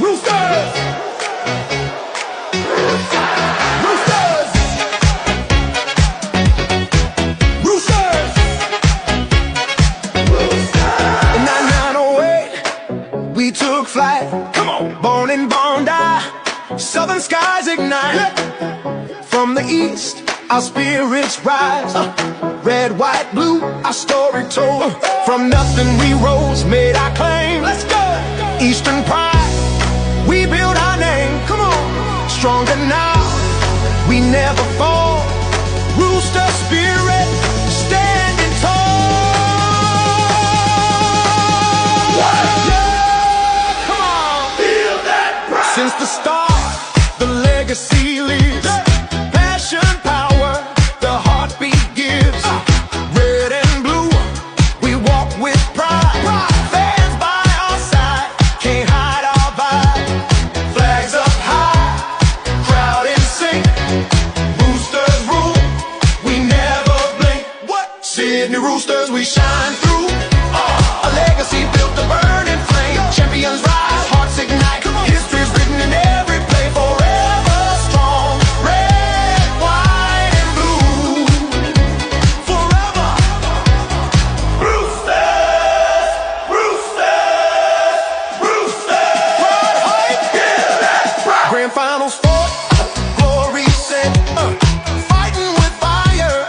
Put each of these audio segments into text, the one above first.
Roosters! Roosters! Roosters! In 9908, we took flight. Come on. Born in Bondi, southern skies ignite. From the east, our spirits rise. Red, white, blue, our story told. From nothing we rose, made our claim. Let's go! Eastern pride, we build our name. Come on! Stronger now, we never fall. Rooster spirit, standing tall. Yeah, come on! Feel that pride. Since the start, the legacy lives. Passion, power, the heartbeat gives. Red and blue, we walk with pride. Fans by our side, can't hide our vibe. Flags up high, crowd in sync. Roosters rule, we never blink. What? Sydney Roosters, we shine through. A legacy built to burn and flame. Champions rise, hearts ignite. History's written in every play, forever strong. Red, white, and blue. Forever. Roosters! Roosters! Roosters! Pride, hype, give that pride. Grand finals fought, glory set. Fighting with fire,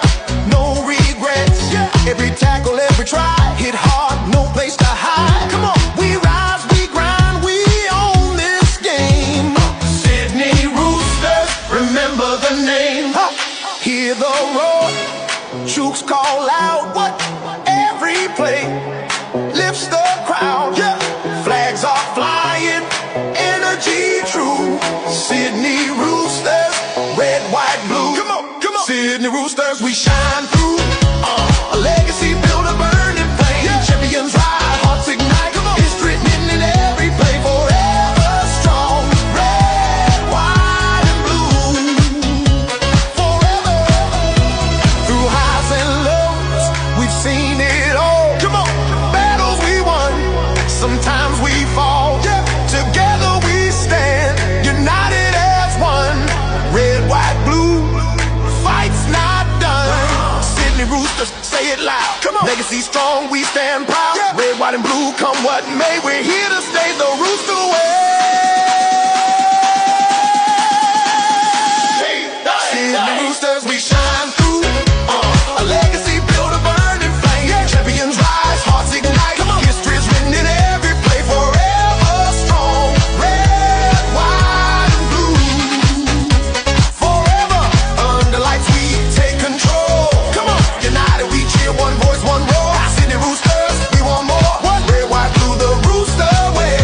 no regrets. Every tackle, every try, hit hard, no place to hide. Come on, we rise, we grind, we own this game. Sydney Roosters, remember the name. Hear the roar, troops call out. What? Every play lifts the crowd. Flags are flying, energy true. Sydney Roosters, red, white, blue. Come on, come on. Sydney Roosters, we shine through. A legacy built a burning flame. Champions rise, hearts ignite. History written in every play, forever strong. Red, white, and blue. Forever. Through highs and lows, we've seen it all. Come on. Battles we won, sometimes we fall. Together we stand, united as one. Red, white, blue, fight's not done. Sydney Roosters, say it loud. Come on. Legacy strong, we stand proud. Red, white, and blue, come what may. We're here to stay the Rooster way. Sydney Roosters, we shine through. A legacy built a burning flame. Champions rise, hearts ignite. History's written in every play, forever strong. Red, white, and blue. Forever under lights we take control. Come on, united we cheer, one voice, one roar. Sydney Roosters, we want more. Red, white, blue, the Rooster way.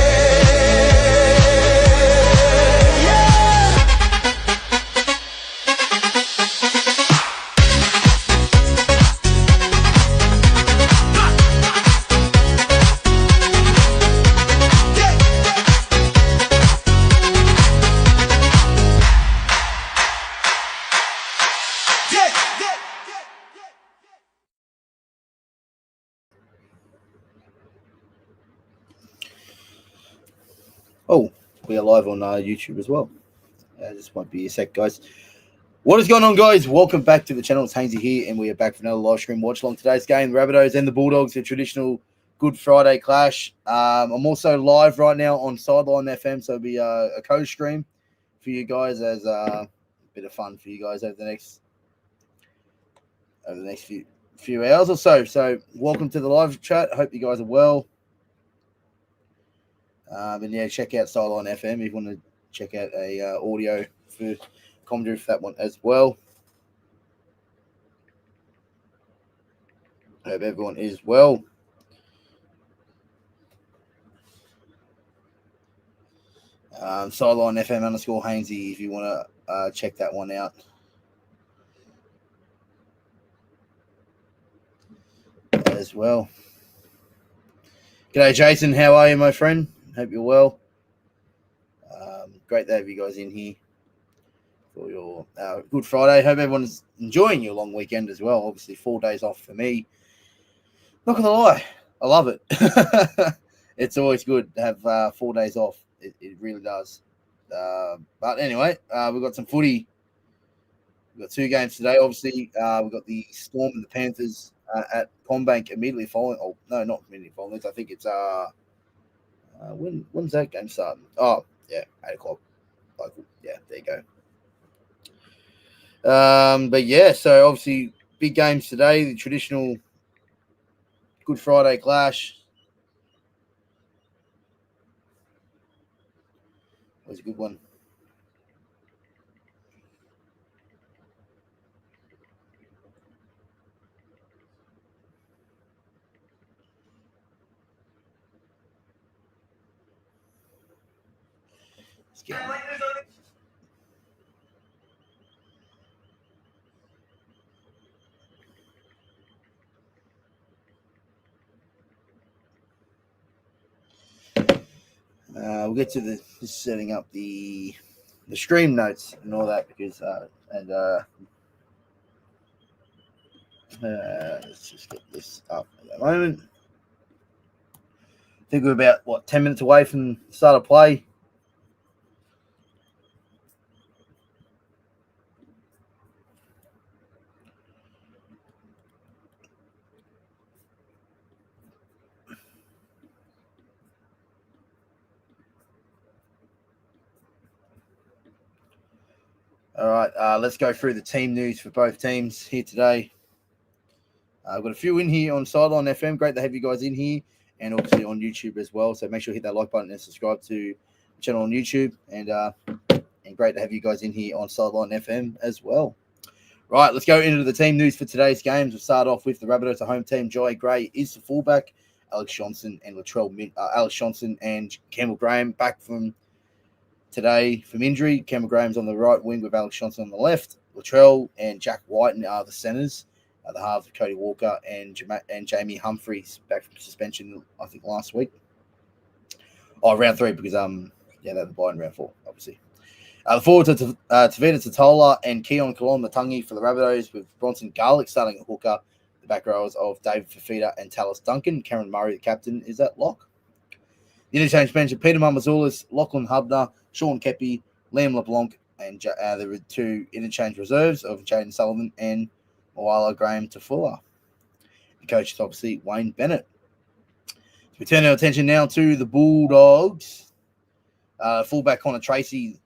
Oh, we are live on YouTube as well. This might be a sec, guys. What is going on, guys? Welcome back to the channel. It's Haynesy here, and we are back for another live stream watch along. Today's game, the Rabbitohs and the Bulldogs, the traditional Good Friday clash. I'm also live right now on Sideline FM, so it'll be a co-stream for you guys as a bit of fun for you guys over the next few hours or so. So welcome to the live chat. I hope you guys are well. And yeah, check out Sideline FM if you want to check out a audio for commentary for that one as well. Hope everyone is well. Sideline FM _ Haynesy if you want to check that one out. As well. G'day, Jason. How are you, my friend? Hope you're well. Great to have you guys in here for your Good Friday. Hope everyone's enjoying your long weekend as well. Obviously, 4 days off for me. Not going to lie, I love it. It's always good to have 4 days off. It really does. But anyway, we've got some footy. We've got 2 games today. Obviously, we've got the Storm and the Panthers at Combank immediately following. Oh, no, not immediately following. I think it's when's that game starting? Oh, yeah, 8:00 local. Yeah, there you go. But yeah, so obviously big games today. The traditional Good Friday clash was a good one. Let's get we'll get to the just setting up the stream notes and all that because let's just get this up at the moment. I think we're about 10 minutes away from the start of play. All right, let's go through the team news for both teams here today. I've got a few in here on Sideline FM. Great to have you guys in here, and obviously on YouTube as well. So make sure you hit that like button and subscribe to the channel on YouTube. And great to have you guys in here on Sideline FM as well. Right, let's go into the team news for today's games. We'll start off with the Rabbitohs, the home team. Joey Gray is the fullback. Alex Johnson and Campbell Graham back from today from injury. Campbell Graham's on the right wing with Alex Johnson on the left. Latrell and Jack White are the centres. The halves of Cody Walker and Jamie Humphreys back from suspension, I think, last week. Oh, round 3 because they're the bye in round 4, obviously. The forwards are Tavita Totola and Keon Kalon-Matangi for the Rabbitohs, with Bronson Garlick starting at hooker. The back rowers of David Fafita and Tallis Duncan. Cameron Murray, the captain, is at lock. The interchange bench of Peter Mamazoulis, Lachlan Hubner, Sean Kepi, Liam LeBlanc, and the 2 interchange reserves of Jaden Sullivan and Moala Graham Tafua. The coach is obviously Wayne Bennett. We turn our attention now to the Bulldogs. Fullback Connor Tracy,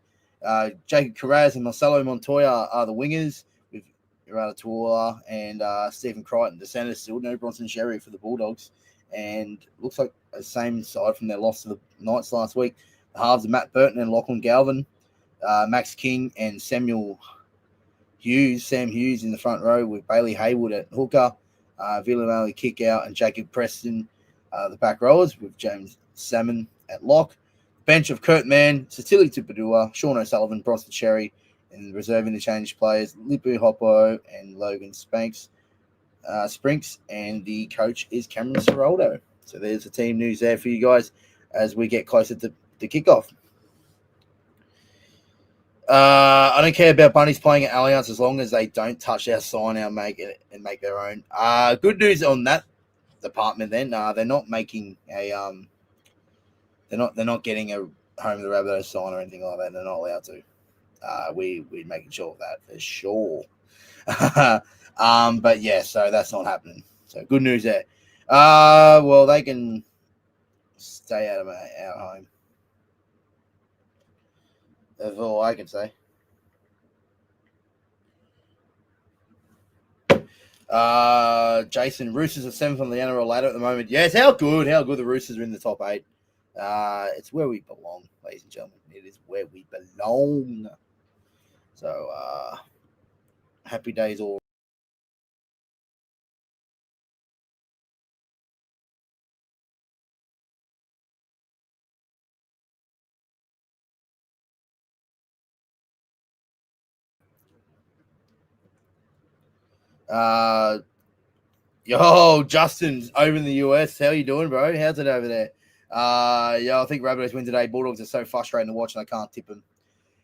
Jacob Carraz and Marcelo Montoya are the wingers, with Irada Tuola and Stephen Crichton, the centers. Still no Bronson Sherry for the Bulldogs. And looks like the same side from their loss to the Knights last week. The halves are Matt Burton and Lachlan Galvin, Max King and Sam Hughes in the front row, with Bailey Haywood at hooker, Villanelli kick out, and Jacob Preston, the back rowers, with James Salmon at lock. Bench of Kurt Mann, Satili Tupadua, Sean O'Sullivan, Bronson Cherry, and the reserve interchange players Lipu Hoppo and Logan Sprinks, and the coach is Cameron Ciraldo. So there's the team news there for you guys as we get closer to the kickoff. I don't care about Bunnies playing at Allianz as long as they don't touch our sign, our make their own. Good news on that department. Then they're not making a they're not getting a home of the Rabbitohs sign or anything like that. They're not allowed to. We're making sure of that for sure. But yeah, so that's not happening. So good news there. Well, they can stay out of our home. That's all I can say. Jason, Roosters are 7th on the NRL ladder at the moment. Yes, how good the Roosters are in the top 8. It's where we belong, ladies and gentlemen. It is where we belong. So, happy days all. Yo, Justin's over in the US. How you doing, bro? How's it over there? I think Rabbitohs win today. Bulldogs are so frustrating to watch, and I can't tip them.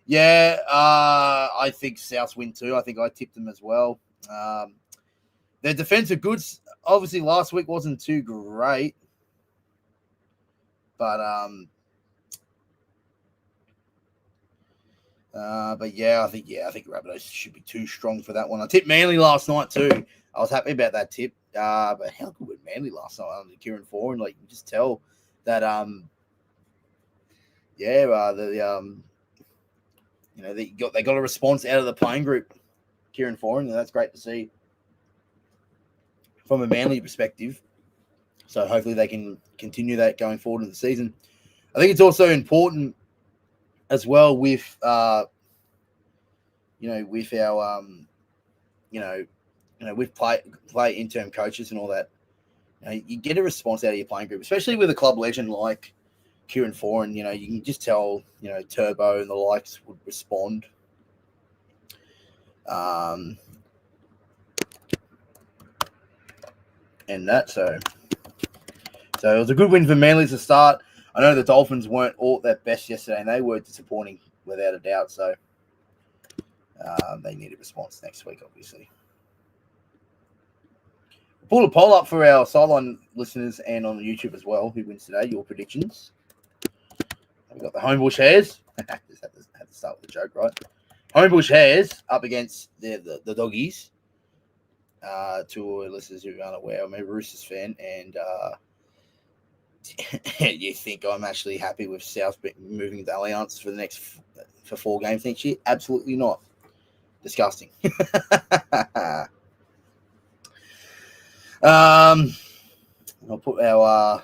Yeah, I think Souths win too. I think I tipped them as well. Their defense are good. Obviously, last week wasn't too great. But yeah, I think Rabbitohs should be too strong for that one. I tipped Manly last night too. I was happy about that tip. But how good was Manly last night under Kieran Foran? Like, you can just tell that they got a response out of the playing group, Kieran Foran, and that's great to see from a Manly perspective. So hopefully they can continue that going forward in the season. I think it's also important as well with with our with play interim coaches and all that. You get a response out of your playing group, especially with a club legend like Kieran Foran. You can just tell Turbo and the likes would respond. And that so it was a good win for Manly to start. I know the Dolphins weren't all their best yesterday, and they were disappointing without a doubt. So they need a response next week, obviously. Pull a poll up for our sideline listeners and on YouTube as well. Who wins today? Your predictions. We've got the Homebush Hares. Just had to start with a joke, right? Homebush Hares up against the Doggies. To listeners who aren't aware, I'm a Roosters fan, and you think I'm actually happy with South moving to Alliance for 4 games next year? Absolutely not. Disgusting. I'll put our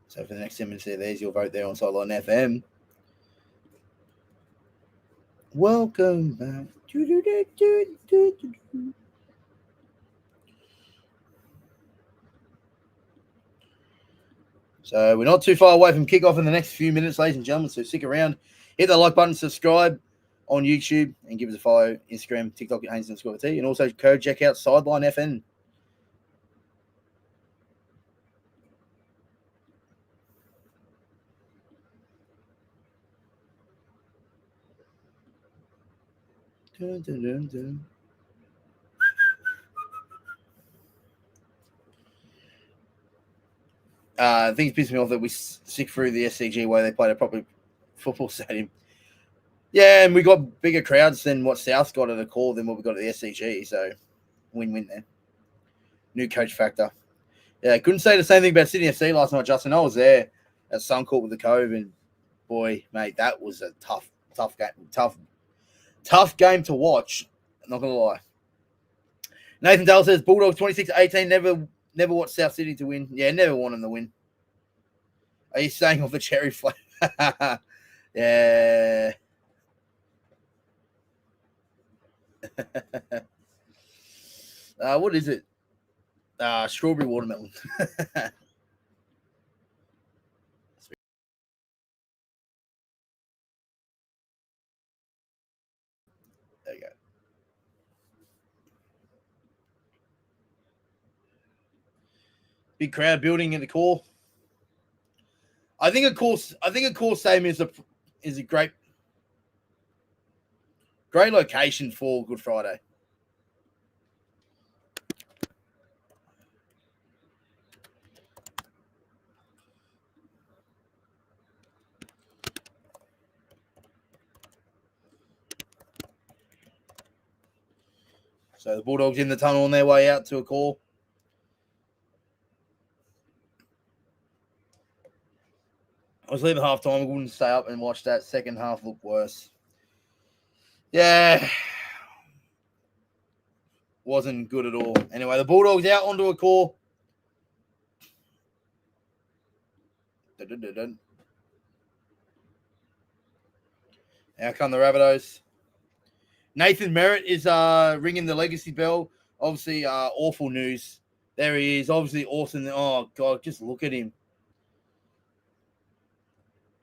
so for the next 10 minutes there's your vote there on Sideline FM. Welcome back. So we're not too far away from kickoff in the next few minutes, ladies and gentlemen. So stick around. Hit that like button, subscribe on YouTube, and give us a follow. Instagram, TikTok at Haynesy_T, and also check out Sideline FN. Dun, dun, dun, dun. Things piss me off that we stick through the SCG where they played a proper football stadium. Yeah, and we got bigger crowds than what South's got at a call than what we got at the SCG. So win-win there. New coach factor. Yeah, couldn't say the same thing about Sydney FC last night, Justin. I was there at Suncorp with the Cove, and boy, mate, that was a tough game to watch. Not gonna lie. Nathan Dale says Bulldogs 26-18. Never watched South Sydney to win. Yeah, never want them to win. Are you saying off the cherry flavor? Yeah. What is it? Strawberry watermelon. There you go. Big crowd building in the core. I think a core stadium is a great location for Good Friday. So the Bulldogs in the tunnel on their way out to a call. I was leaving half time. I wouldn't stay up and watch that. Second half look worse. Yeah. Wasn't good at all. Anyway, the Bulldogs out onto a call. Out come the Rabbitohs. Nathan Merritt is ringing the legacy bell. Obviously, awful news. There he is. Obviously, awesome. Oh, God, just look at him.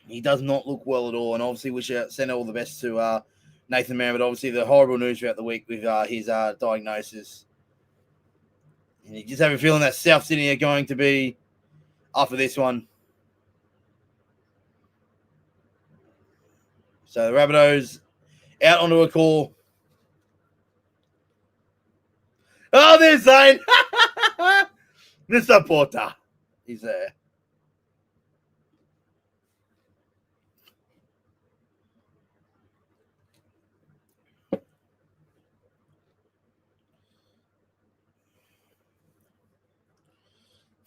He does not look well at all. And obviously, we should send all the best to Nathan Merritt. Obviously, the horrible news throughout the week with his diagnosis. And you just have a feeling that South Sydney are going to be up for this one. So the Rabbitohs out onto a call. Oh, there's Zane. Mr. Porter is there.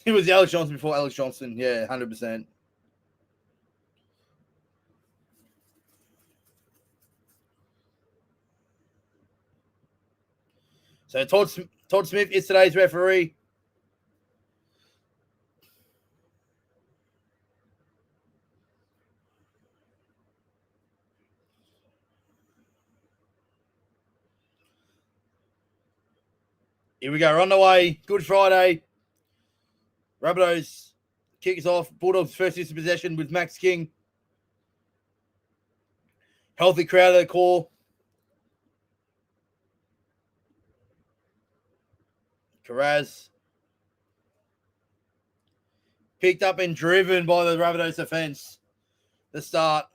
He was the Alex Johnson before Alex Johnson. Yeah, 100%. So Todd Smith is today's referee. Here we go. We're on the way. Good Friday. Rabbitohs kicks off. Bulldogs first use of possession with Max King. Healthy crowd at the core. Carraz. Picked up and driven by the Rabbitohs defense. The start.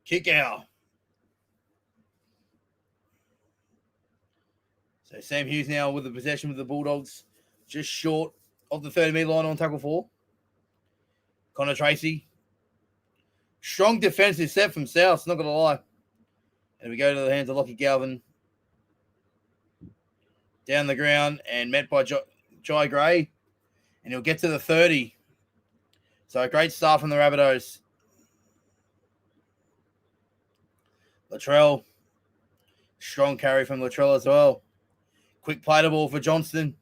Kick out. So Sam Hughes now with the possession with the Bulldogs. Just short of the 30-metre line on tackle 4. Connor Tracy. Strong defensive set from South, not going to lie. And we go to the hands of Lockie Galvin. Down the ground and met by Jai Gray. And he'll get to the 30. So a great start from the Rabbitohs. Latrell. Strong carry from Latrell as well. Quick play to ball for Johnston.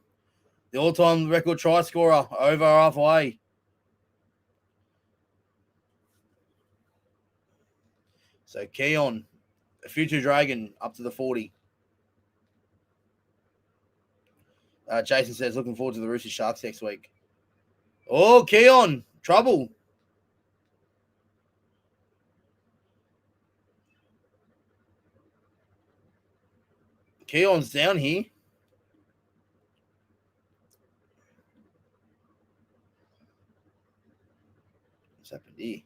The all-time record try scorer over halfway. So Keon, a future Dragon, up to the 40. Jason says, looking forward to the Roosters Sharks next week. Oh, Keon, trouble. Keon's down here. What's happened here?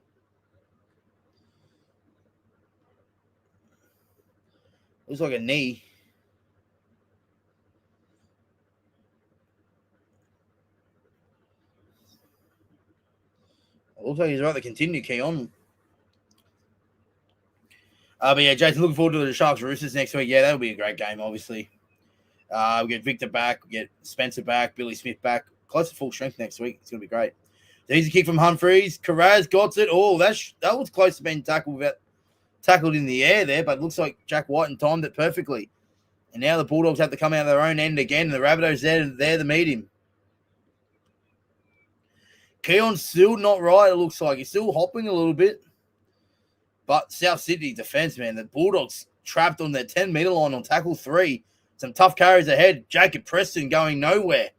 Looks like a knee. Looks like he's right to continue, Keon. But yeah, Jason, looking forward to the Sharks Roosters next week. Yeah, that'll be a great game, obviously. We get Victor back, we get Spencer back, Billy Smith back. Close to full strength next week. It's going to be great. Easy kick from Humphreys. Carraz got it. Oh, that was close to being tackled in the air there, but it looks like Jack Whiten timed it perfectly. And now the Bulldogs have to come out of their own end again, and the Rabbitohs there to meet him. Keon's still not right, it looks like. He's still hopping a little bit. But South Sydney defense, man, the Bulldogs trapped on their 10-metre line on tackle 3. Some tough carries ahead. Jacob Preston going nowhere.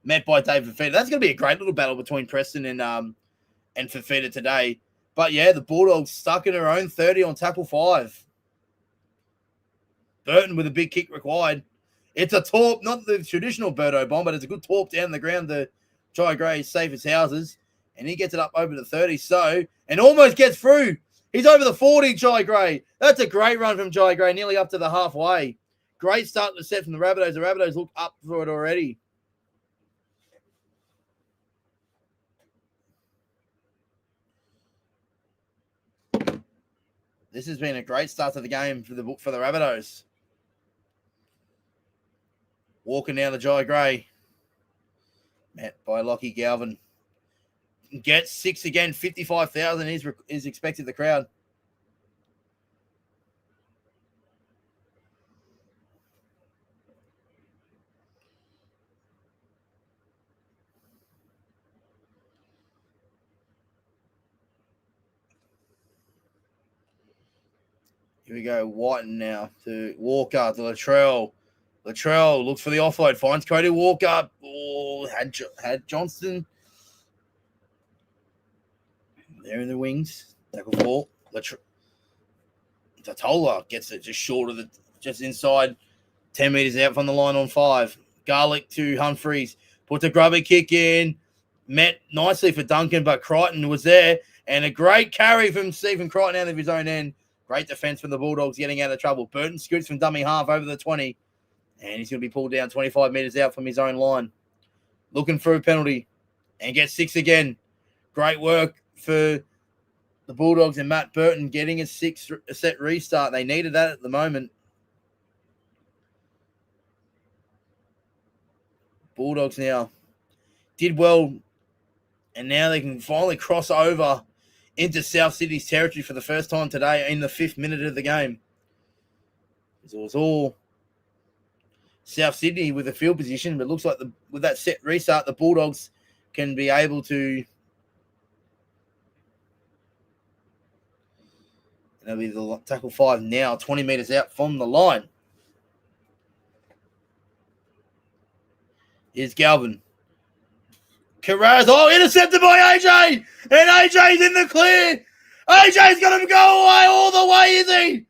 Met by David Fifita. That's going to be a great little battle between Preston and Fifita today. But yeah, the Bulldogs stuck in their own 30 on tackle 5. Burton with a big kick required. It's a torp, not the traditional Birdo bomb, but it's a good torp down the ground to Jai Gray, safe as houses. And he gets it up over the 30. And almost gets through. He's over the 40, Jai Gray. That's a great run from Jai Gray, nearly up to the halfway. Great start to the set from the Rabbitohs. The Rabbitohs look up for it already. This has been a great start to the game for the Rabbitohs. Walking down the Jai Gray. Met by Lockie Galvin. Gets 6 again. 55,000 is expected the crowd. Here we go. Whiten now to Walker to Latrell. Latrell looks for the offload. Finds Cody Walker. Oh, had Johnston. There in the wings. Tackle 4. Tatola gets it just short of just inside 10 meters out from the line on 5. Garlic to Humphreys. Puts a grubber kick in. Met nicely for Duncan, but Crichton was there. And a great carry from Stephen Crichton out of his own end. Great defense from the Bulldogs getting out of trouble. Burton scoots from dummy half over the 20. And he's going to be pulled down 25 metres out from his own line. Looking for a penalty and gets 6 again. Great work for the Bulldogs and Matt Burton getting a 6-set restart. They needed that at the moment. Bulldogs now did well, and now they can finally cross over into South Sydney's territory for the first time today in the 5th minute of the game. It was all South Sydney with the field position, but it looks like with that set restart, the Bulldogs can be able to. That'll be the tackle 5 now, 20 metres out from the line. Here's Galvin. Carraz, intercepted by AJ, and AJ's in the clear. AJ's going to go away all the way, is he?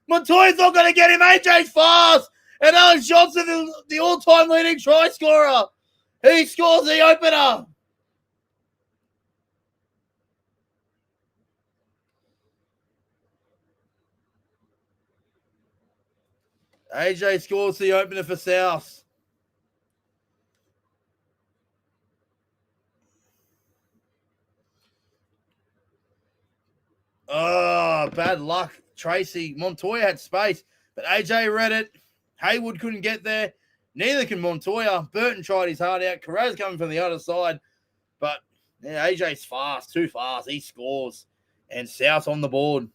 Montoya's not going to get him. AJ's fast. And Alex Johnson, the all-time leading try scorer. He scores the opener. AJ scores the opener for South. Oh, bad luck. Tracy. Montoya had space, but AJ read it. Haywood couldn't get there. Neither can Montoya. Burton tried his heart out. Carraz coming from the other side. But yeah, AJ's fast, too fast. He scores. And South on the board.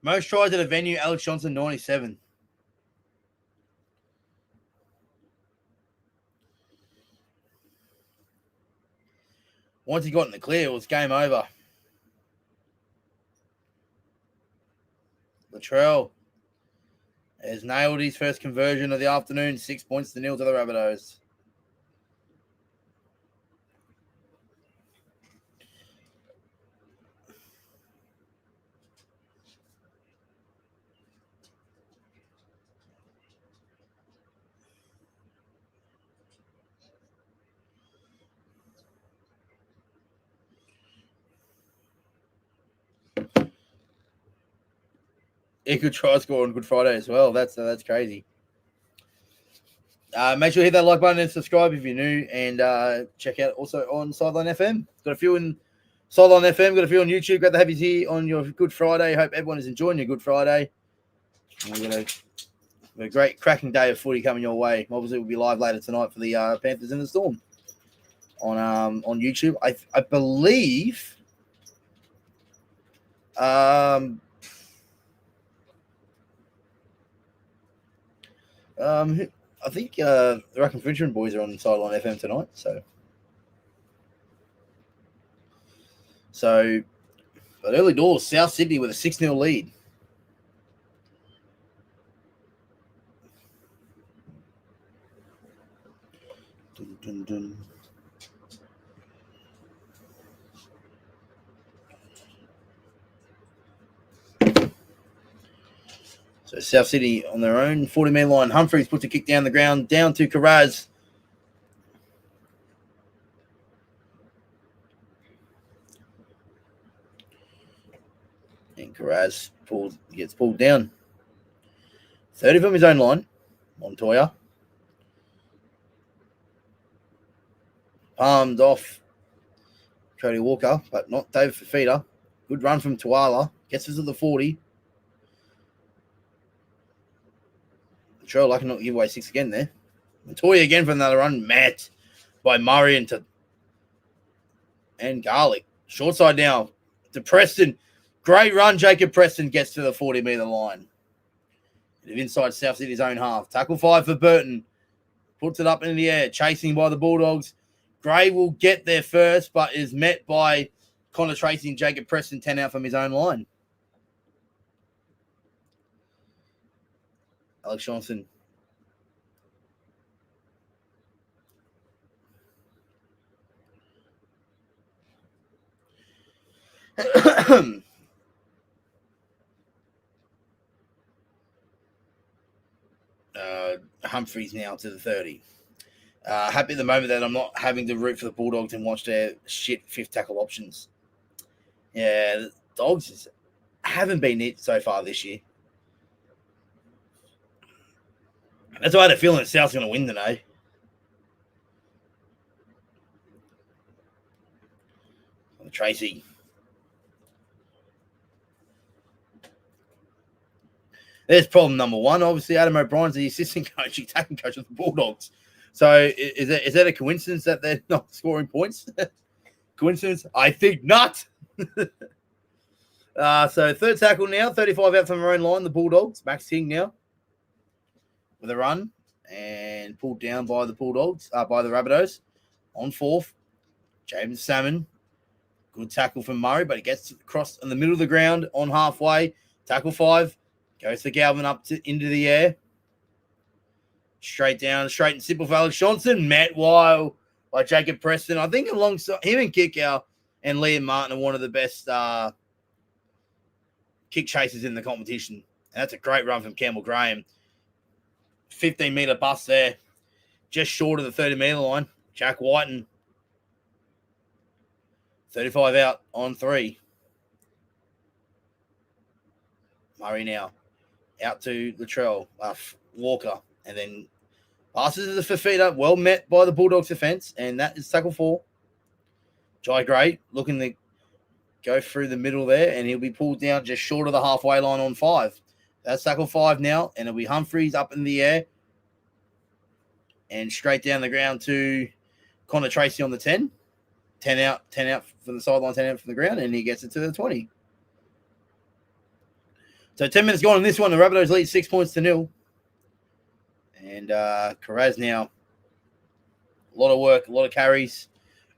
Most tries at a venue, Alex Johnson, 97. Once he got in the clear, it was game over. Latrell has nailed his first conversion of the afternoon, 6 points to 0 to the Rabbitohs. He could try score on Good Friday as well. That's crazy. Make sure you hit that like button and subscribe if you're new, and check out also on Sideline FM. Got a few in Sideline FM, got a few on YouTube. Glad to have you here on your Good Friday. Hope everyone is enjoying your Good Friday. We're going to have a great cracking day of footy coming your way. Obviously, we'll be live later tonight for the Panthers in the Storm on YouTube. I believe. I think the Ruck and Finchman boys are on Sideline FM tonight. So, but early doors, South Sydney with a 6-0 lead. Dun, dun, dun. So South Sydney on their own 40-metre line. Humphreys puts a kick down the ground, down to Carraz. And Carraz gets pulled down. 30 from his own line. Montoya. Palmed off Cody Walker, but not David Fafita. Good run from Tuala. Gets us to the 40. Sure, lucky not to give away 6 again there. Montoya again for another run. Matt by Murray and Garlic. Short side now to Preston. Great run. Jacob Preston gets to the 40-metre line. Inside South City's own half. Tackle 5 for Burton. Puts it up in the air. Chasing by the Bulldogs. Gray will get there first, but is met by Connor Tracy and Jacob Preston 10 out from his own line. Alex Johnson. Humphreys now to the 30. Happy at the moment that I'm not having to root for the Bulldogs and watch their shit fifth tackle options. Yeah, the Dogs haven't been it so far this year. That's why I had a feeling that South's going to win today. Tracy. There's problem number one. Obviously, Adam O'Brien's the assistant coach, attacking coach of the Bulldogs. So is that a coincidence that they're not scoring points? Coincidence? I think not. So third tackle now, 35 out from their own line, the Bulldogs. Max King now with a run and pulled down by the Bulldogs, by the Rabbitohs. On fourth, James Salmon. Good tackle from Murray, but he gets across in the middle of the ground on halfway. Tackle 5. Goes to Galvin into the air. Straight down, straight and simple for Alex Johnson. Met wild by Jacob Preston. I think alongside him and Kickow and Liam Martin are one of the best kick chasers in the competition. And that's a great run from Campbell Graham. 15-metre bust there. Just short of the 30-metre line. Jack Whiten. 35 out on 3. Murray now. Out to Latrell. Walker. And then passes to the Fafita. Well met by the Bulldogs defence. And that is tackle 4. Jai Gray looking to go through the middle there. And he'll be pulled down just short of the halfway line on 5. That's tackle 5 now. And it'll be Humphreys up in the air. And straight down the ground to Connor Tracy on the 10. 10 out from the sideline, 10 out from the ground. And he gets it to the 20. So 10 minutes gone on this one. The Rabbitohs lead 6-0. And Carraz now. A lot of work, a lot of carries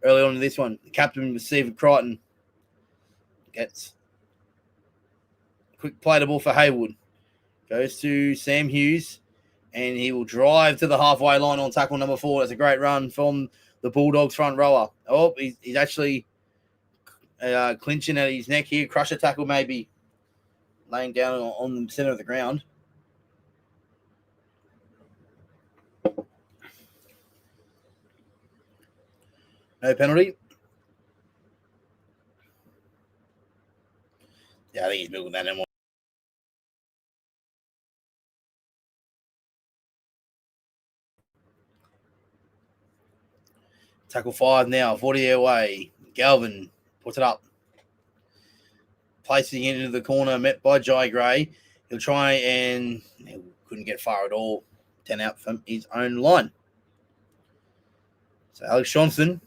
early on in this one. The captain was Stephen Crichton. Gets a quick play the ball for Haywood. Goes to Sam Hughes. And he will drive to the halfway line on tackle number 4. That's a great run from the Bulldogs front rower. Oh, he's actually clinching at his neck here. Crusher tackle maybe. Laying down on the center of the ground. No penalty. Yeah, I think he's milking that anymore. Tackle 5 now, 40 away. Galvin puts it up. Placing it into the corner, met by Jai Gray. He'll try and he couldn't get far at all. 10 out from his own line. So Alex Johnson.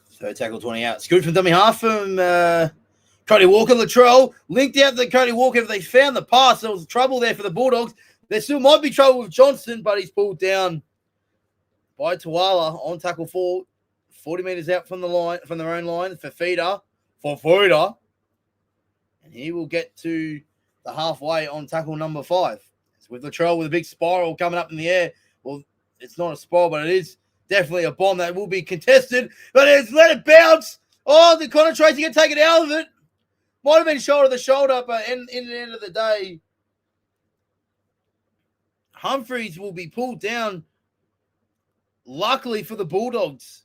So tackle 20 out. Scoot from dummy half from Cody Walker. Latrell linked out to Cody Walker. If they found the pass, there was trouble there for the Bulldogs. There still might be trouble with Johnson, but he's pulled down by Tuala on tackle 4. 40 metres out from the line, from their own line. For Fuda. And he will get to the halfway on tackle number 5. It's with Latrell with a big spiral coming up in the air. Well, it's not a spiral, but it is definitely a bomb that will be contested. But it's let it bounce. Oh, the Connor Tracy can take it out of it. Might have been shoulder to shoulder, but in the end of the day, Humphreys will be pulled down, luckily for the Bulldogs.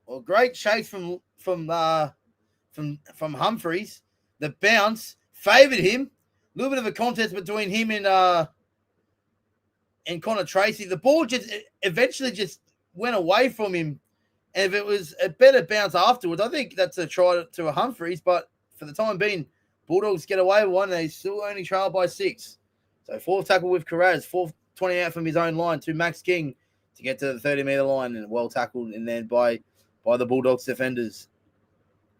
Well, great chase from Humphreys. The bounce favoured him. A little bit of a contest between him and Connor Tracy. The ball just eventually just went away from him. And if it was a better bounce afterwards, I think that's a try to a Humphreys. But for the time being, Bulldogs get away with one. They still only trail by 6. So 4th tackle with Carraz. 4th 20 out from his own line to Max King to get to the 30-metre line. And well tackled in there by by the Bulldogs defenders.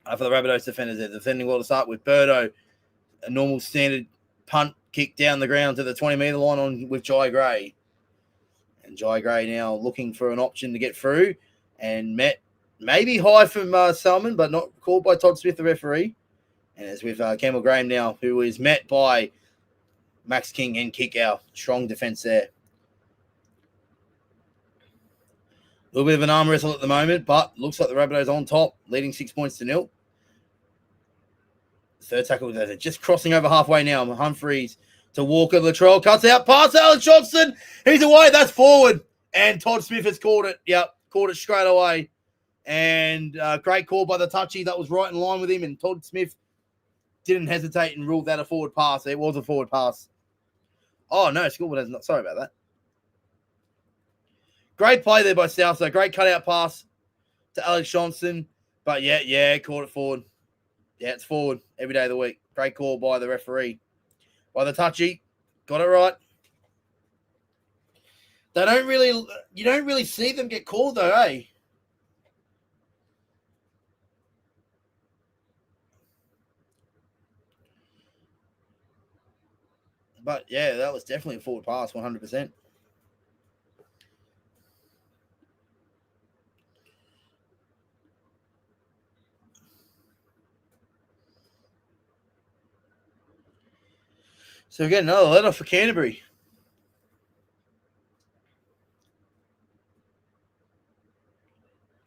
For the Rabbitohs defenders, they're defending well to start with. Birdo, a normal standard punt kick down the ground to the 20-metre line on with Jai Gray. And Jai Gray now looking for an option to get through. And met maybe high from Salmon, but not called by Todd Smith, the referee. And it's with Campbell Graham now, who is met by Max King and kick out. Strong defence there. A little bit of an arm wrestle at the moment, but looks like the Rabbitohs on top, leading 6 points to 0. Third tackle, they're just crossing over halfway now. Humphreys to Walker. Latrell cuts out, pass Alex Johnson. He's away. That's forward. And Todd Smith has called it. Yep, called it straight away. And great call by the touchy. That was right in line with him. And Todd Smith didn't hesitate and ruled that a forward pass. It was a forward pass. Oh, no, Schoolwood has not. Sorry about that. Great play there by South. So great cutout pass to Alex Johnson. But yeah, caught it forward. Yeah, it's forward every day of the week. Great call by the referee. By the touchy. Got it right. You don't really see them get called though, eh? But yeah, that was definitely a forward pass, 100%. So we get another let off for Canterbury.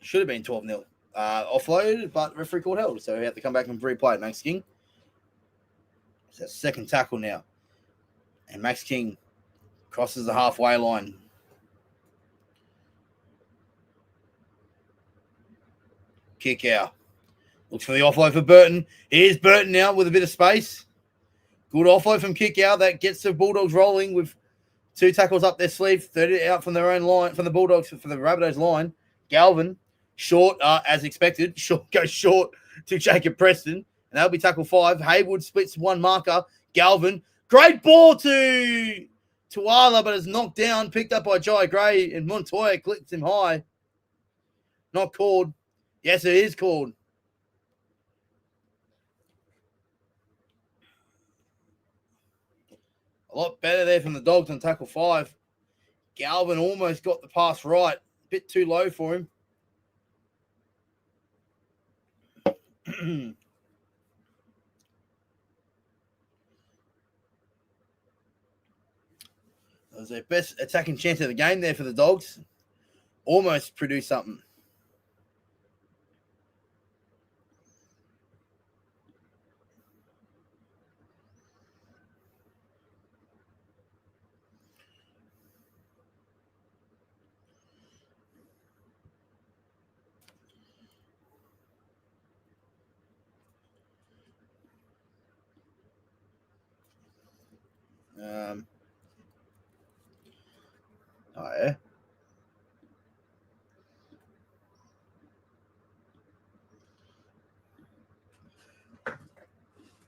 Should have been 12-0. Offloaded, but referee called held. So we have to come back and replay it. Max King. It's a second tackle now. And Max King crosses the halfway line. Kick out. Looks for the offload for Burton. Here's Burton now with a bit of space. Good offload from kick out. That gets the Bulldogs rolling with 2 tackles up their sleeve. 30 out from their own line, from the Bulldogs, for the Rabbitohs line. Galvin, short, as expected. Goes short to Jacob Preston. And that'll be tackle 5. Haywood splits one marker. Galvin, great ball to Tuala, but it's knocked down. Picked up by Jai Gray, and Montoya clips him high. Not called. Yes, it is called. A lot better there from the Dogs on tackle 5. Galvin almost got the pass right. A bit too low for him. That was their best attacking chance of the game there for the Dogs. Almost produced something. Oh, yeah.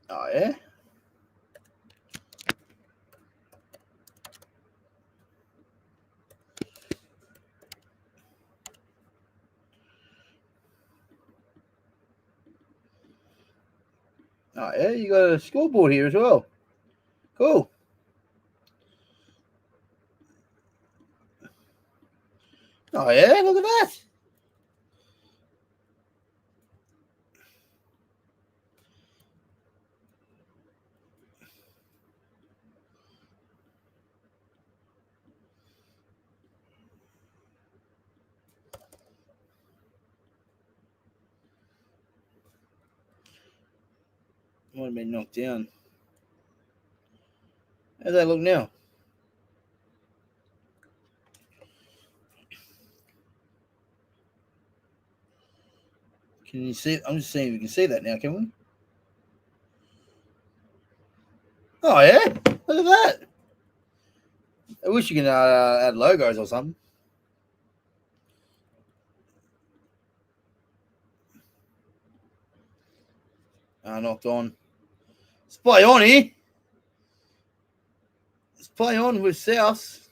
Oh, yeah. Oh, yeah, you got a scoreboard here as well. Cool. Oh, yeah, look at that. Might have been knocked down. How's that look now? Can you see it? I'm just seeing if we can see that now, can we? Oh, yeah? Look at that. I wish you could add logos or something. Knocked on. Let's play on here. Let's play on with South.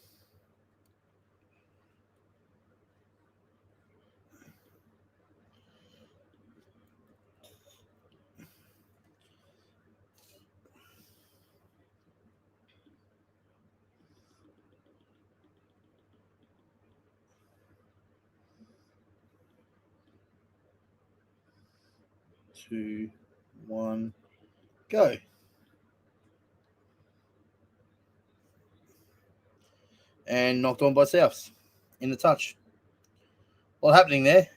2, 1, go. And knocked on by Souths in the touch. What happening there?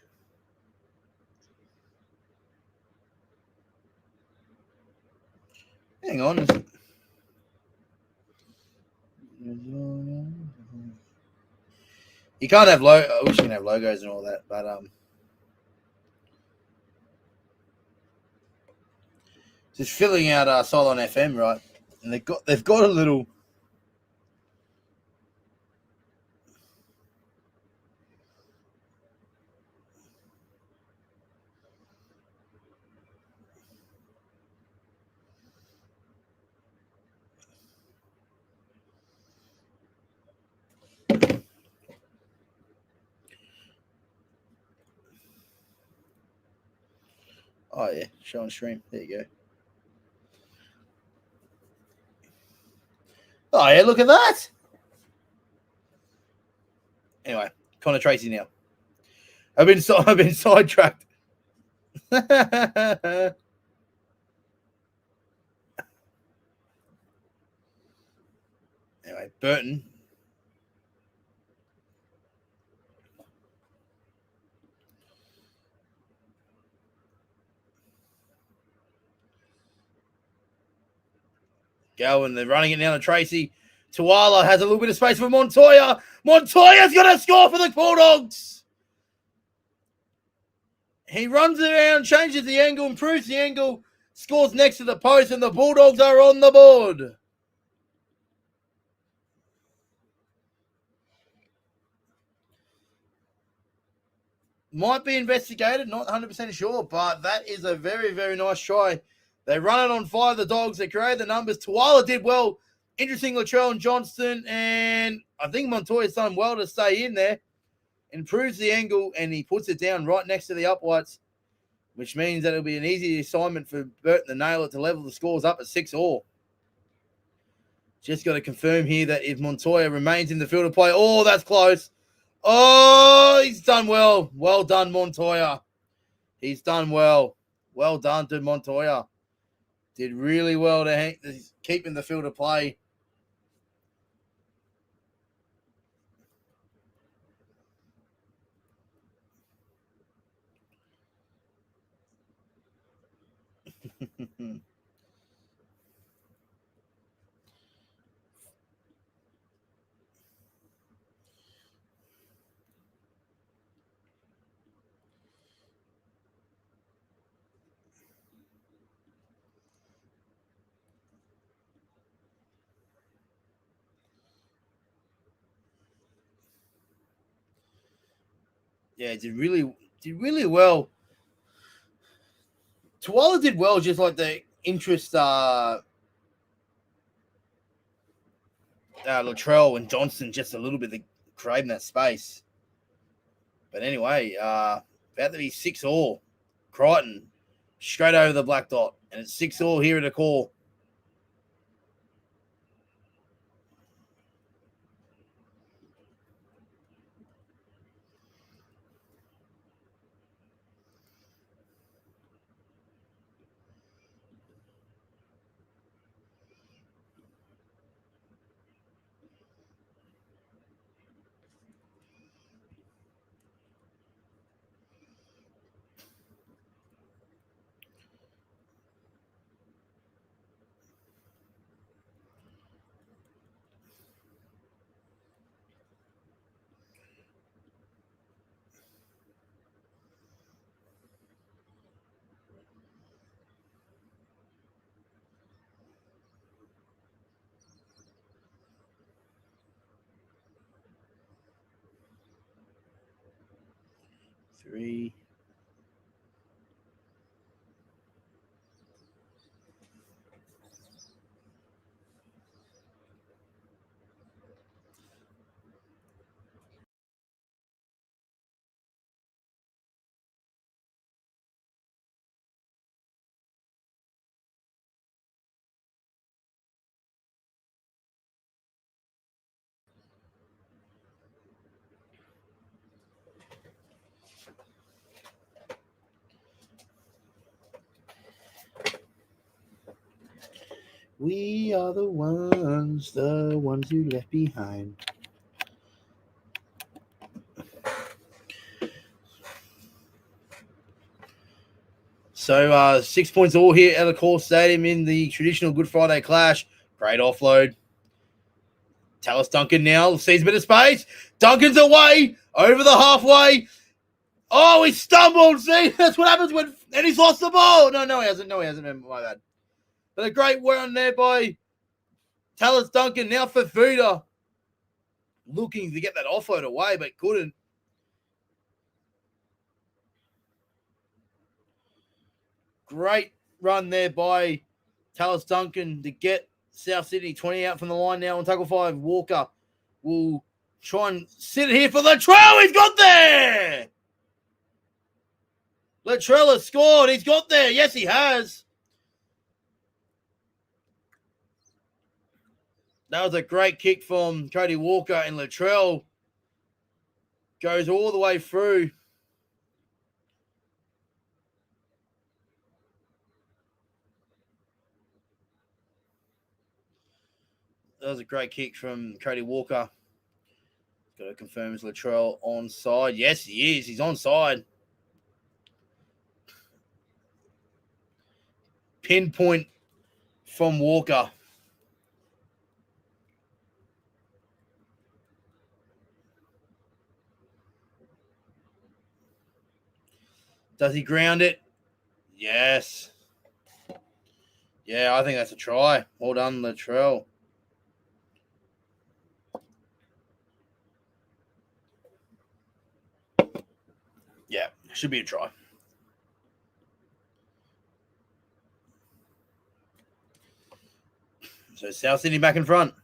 Hang on. You can't have I wish you can have logos and all that, but just filling out Solon FM, right? And they've got a little. Oh yeah, show on stream. There you go. Oh yeah, look at that. Anyway, Connor Tracy now. I've been sidetracked. Anyway, Burton. Going, they're running it now to Tracy. Tuala has a little bit of space for Montoya. Montoya's going to score for the Bulldogs. He runs around, changes the angle, improves the angle, scores next to the post, and the Bulldogs are on the board. Might be investigated, not 100% sure, but that is a very, very nice try. They run it on 5, the Dogs. They create the numbers. Tuala did well. Interesting, Latrell and Johnston, and I think Montoya's done well to stay in there. Improves the angle, and he puts it down right next to the uprights, which means that it'll be an easy assignment for Burton to nail it to level the scores up at 6-all. Just got to confirm here that if Montoya remains in the field of play, oh, that's close. Oh, he's done well. Well done, Montoya. He's done well. Well done to Montoya. Did really well to keep in the field of play. Yeah, did really well. Tuala did well, just like the interest Latrell and Johnston just a little bit creating that space. But anyway, about to be 6-all. Crichton straight over the black dot, and it's 6-all here at a call. Three. We are the ones you left behind. So 6 points all here at the Core Stadium in the traditional Good Friday clash. Great offload. Tallis Duncan now sees a bit of space. Duncan's away over the halfway. Oh, he stumbled. See, that's what happens when and he's lost the ball. No, he hasn't. My bad. But a great run there by Tallis Duncan. Now for Fuda. Looking to get that offload away, but couldn't. Great run there by Tallis Duncan to get South Sydney 20 out from the line now on tackle 5. Walker will try and sit it here for Latrell. He's got there. Latrell has scored. He's got there. Yes, he has. That was a great kick from Cody Walker, and Latrell goes all the way through. That was a great kick from Cody Walker. Got to confirm is Latrell onside. Yes, he is. He's onside. Pinpoint from Walker. Does he ground it? Yes. Yeah, I think that's a try. Well done, Latrell. Yeah, should be a try. So South Sydney back in front.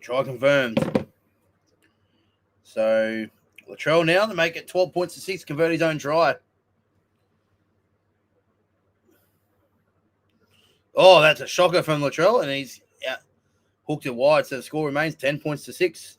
Try confirmed. So Latrell now to make it 12 points to 6, convert his own try. Oh, that's a shocker from Latrell, and he's hooked it wide. So the score remains 10 points to 6.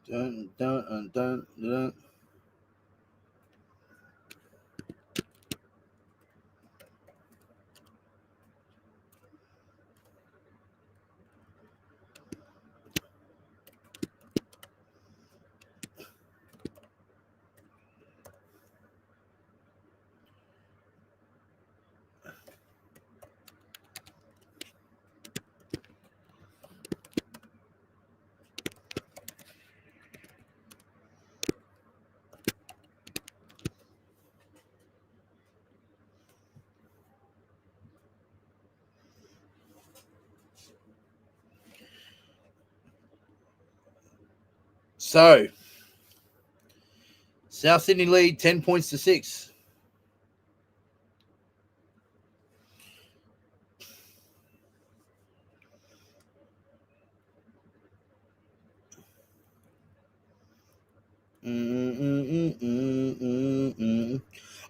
Dun. So South Sydney lead 10 points to 6.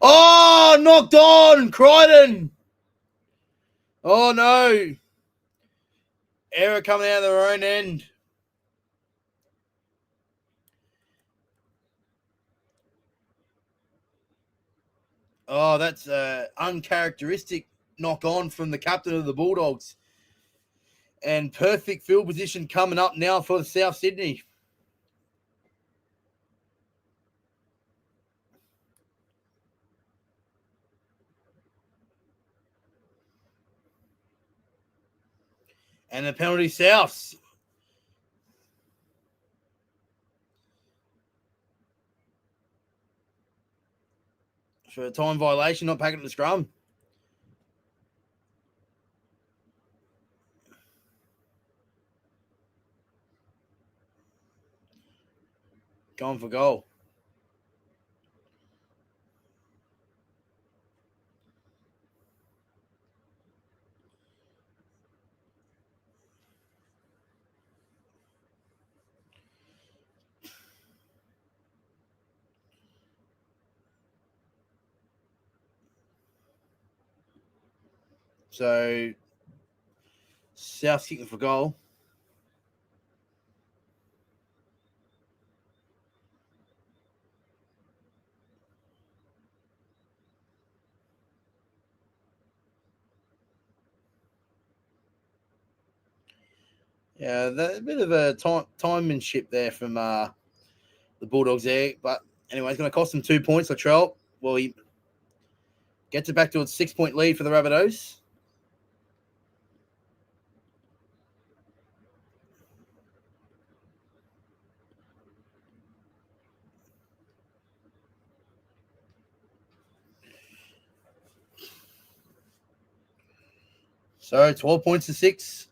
Oh, knocked on, Crichton. Oh, no. Error coming out of their own end. Oh, that's uncharacteristic knock on from the captain of the Bulldogs. And perfect field position coming up now for South Sydney. And the penalty Souths. For a time violation, not packing the scrum. Going for goal. So, South kicking for goal. Yeah, a bit of a timemanship there from the Bulldogs there. But anyway, it's going to cost them 2 points. Latrell, well, he gets it back to a 6-point lead for the Rabbitohs. So 12 points to 6.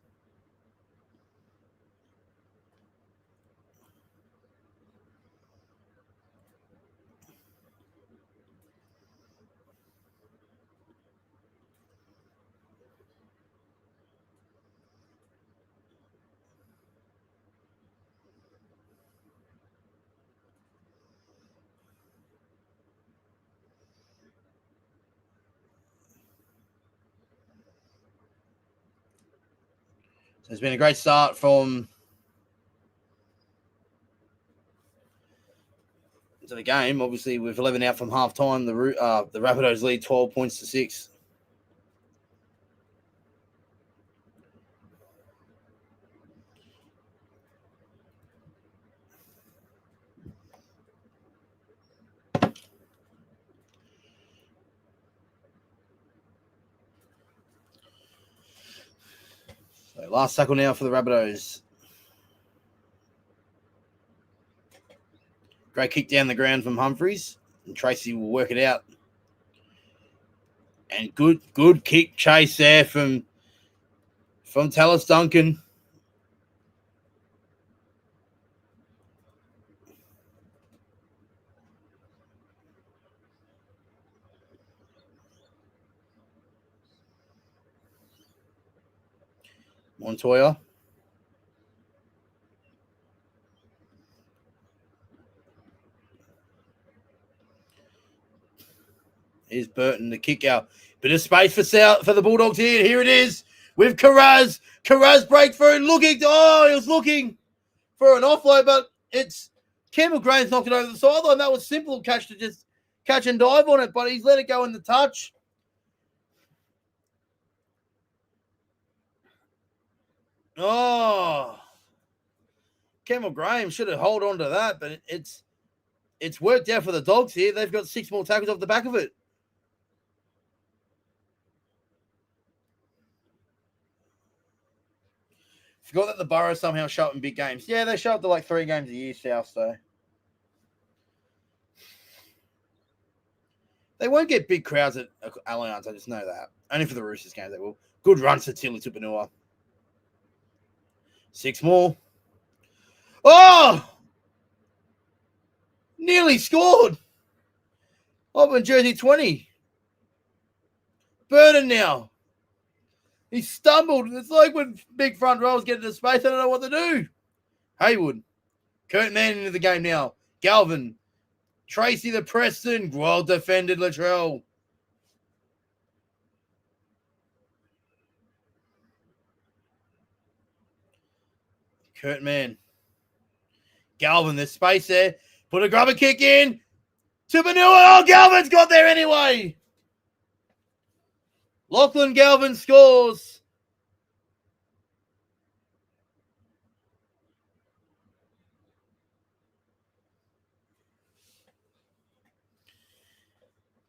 So it's been a great start from to the game. Obviously, with 11 out from half time, the Rabbitohs lead 12 points to 6. So last tackle now for the Rabbitohs. Great kick down the ground from Humphries, and Tracy will work it out. And good kick chase there from Tallis Duncan. Montoya. Here's Burton, the kick out. Bit of space for the Bulldogs here. Here it is with Carraz. Carraz breakthrough. He was looking for an offload, but it's Campbell Graham's knocked it over the sideline. That was simple catch to just catch and dive on it, but he's let it go in the touch. Oh, Campbell Graham should have held on to that, but it's worked out for the Dogs here. They've got 6 more tackles off the back of it. Forgot that the Borough somehow show up in big games. Yeah, they show up to like 3 games a year, South, so. They won't get big crowds at Allianz, I just know that. Only for the Roosters games they will. Good run for Tilly Tupanua. 6 more. Oh! Nearly scored. Up in jersey 20. Burton now. He stumbled. It's like when big front rows get into space, they don't know what to do. Haywood. Kurt Mann into the game now. Galvin. Tracy the Preston. Well defended, Latrell. Kurt Mann. Galvin, there's space there. Put a grubber kick in. Tupanua. Oh, Galvin's got there anyway. Lachlan Galvin scores.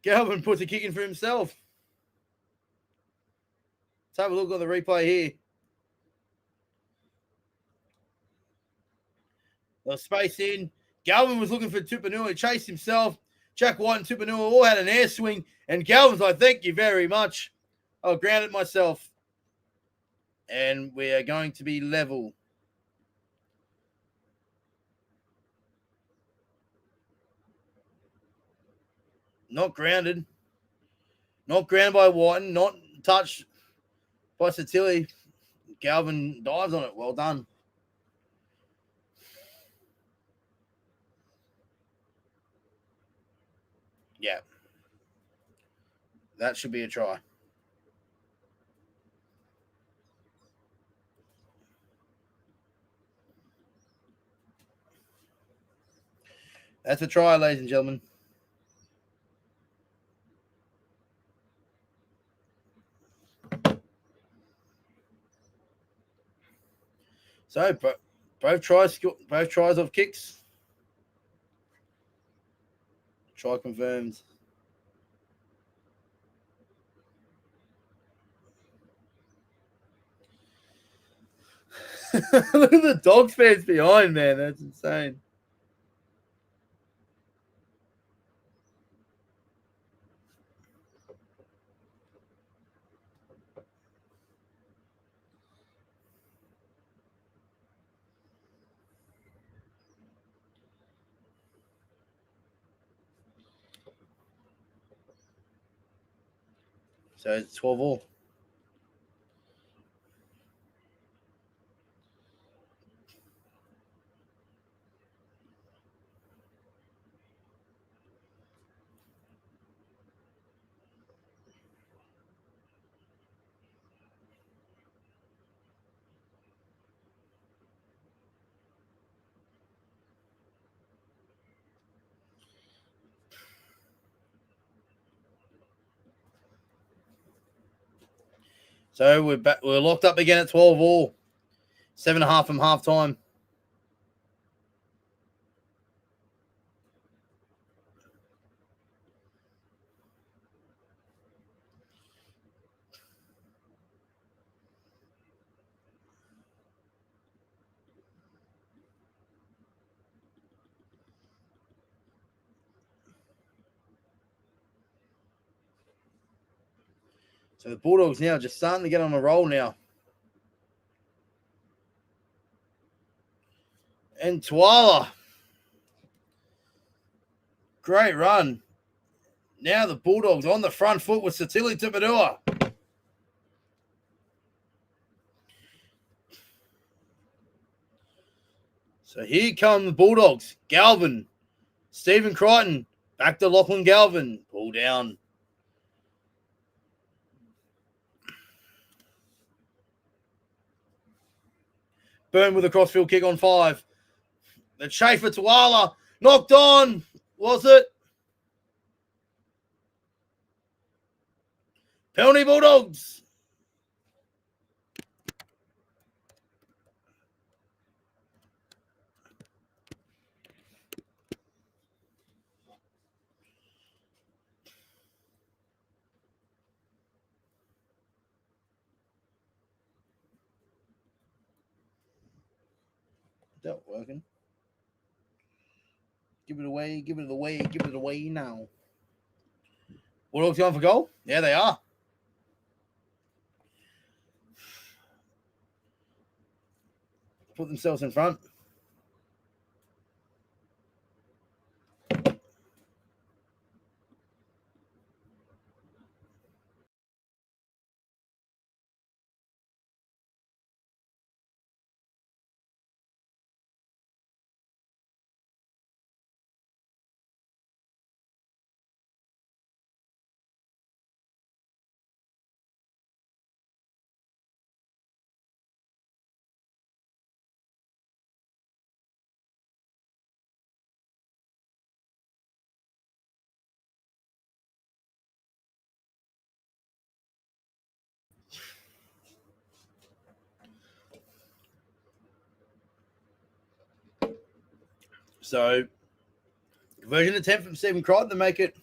Galvin puts a kick in for himself. Let's have a look at the replay here. The space in. Galvin was looking for Tupanua. He chased himself. Jack White and Tupanua all had an air swing. And Galvin's like, thank you very much. I'll ground it myself. And we are going to be level. Not grounded. Not grounded by Whiten. Not touched by Satilli. Galvin dives on it. Well done. Yeah. That should be a try. That's a try, ladies and gentlemen. So both tries off kicks. Try confirmed. Look at the Dogs fans behind, man. That's insane. So it's 12 all. So we're back. We're locked up again at 12 all. 7.5 from half time. So the Bulldogs now just starting to get on a roll now. And Tuala. Great run. Now the Bulldogs on the front foot with Satilli Tupadua. So here come the Bulldogs. Galvin. Stephen Crichton. Back to Lachlan Galvin. Pull down. Burn with a crossfield kick on 5. The Chafer Tuala. Knocked on. Was it? Penalty Bulldogs. That working. Give it away, give it away, give it away now. Bulldogs going for goal? Yeah, they are. Put themselves in front. So, conversion attempt from Stephen Crichton to make it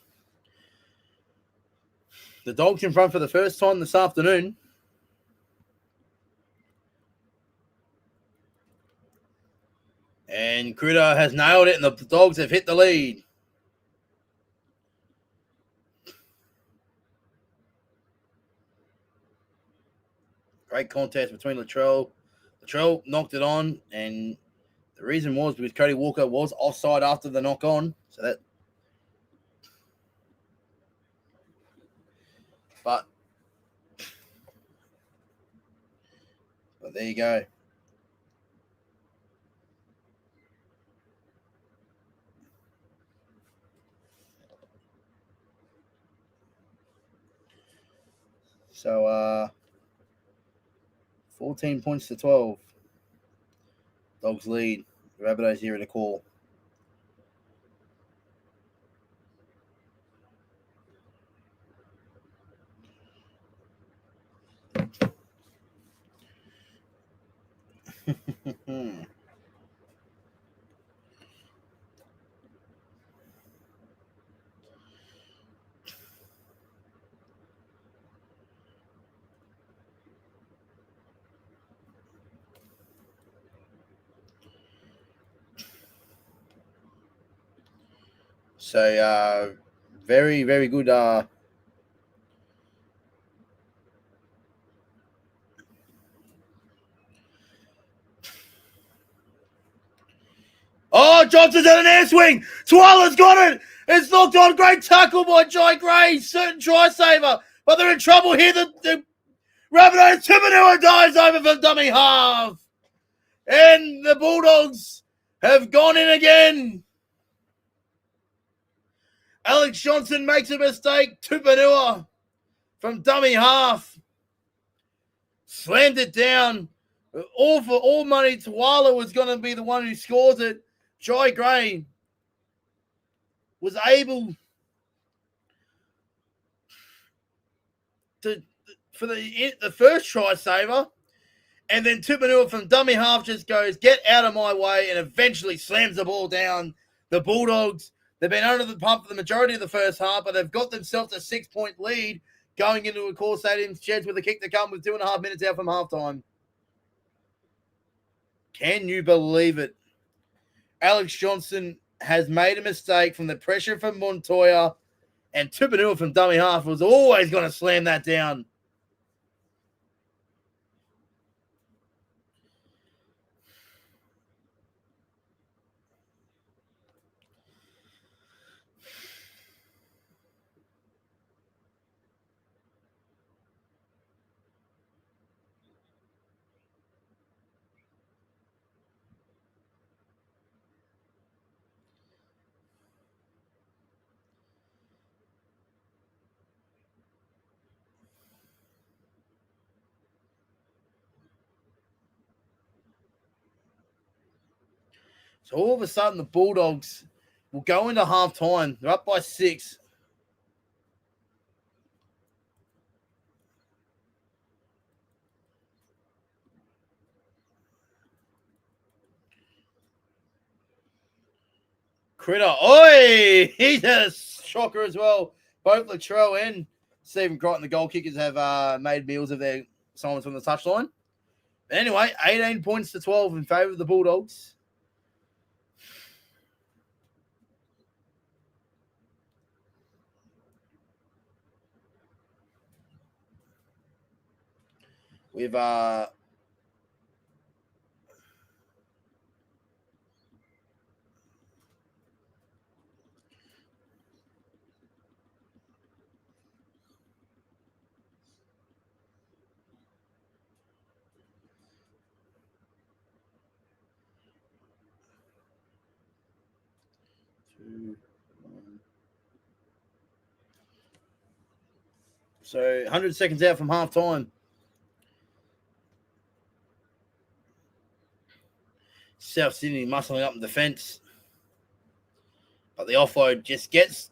the Dogs in front for the first time this afternoon. And Critter has nailed it, and the Dogs have hit the lead. Great contest between Latrell. Latrell knocked it on, and the reason was because Cody Walker was offside after the knock on. So that But there you go. So 14 points to 12. Dogs lead. Rabbitohs here in a call. So very, very good. Oh, Johnson's at an air swing. Twala's got it. It's knocked on. Great tackle by Jai Gray. Certain try saver. But they're in trouble here. The Rabbitohs, Timonua dives over for dummy half. And the Bulldogs have gone in again. Alex Johnson makes a mistake. Tupanua from dummy half. Slammed it down. All for all money. Twala was going to be the one who scores it. Jai Gray was able to for the first try saver, and then Tupanua from dummy half just goes, get out of my way, and eventually slams the ball down. The Bulldogs, they've been under the pump for the majority of the first half, but they've got themselves a 6-point lead going into a Core Stadium Sheds with a kick to come with 2.5 minutes out from halftime. Can you believe it? Alex Johnson has made a mistake from the pressure from Montoya, and Tupanua from dummy half was always going to slam that down. So all of a sudden, the Bulldogs will go into halftime. They're up by 6. Critter. Oi! He's had a shocker as well. Both Latrell and Stephen Crichton, the goal kickers, have made meals of their assignments from the touchline. But anyway, 18 points to 12 in favour of the Bulldogs. We've so 100 seconds out from half time. South Sydney muscling up in defence. But the offload just gets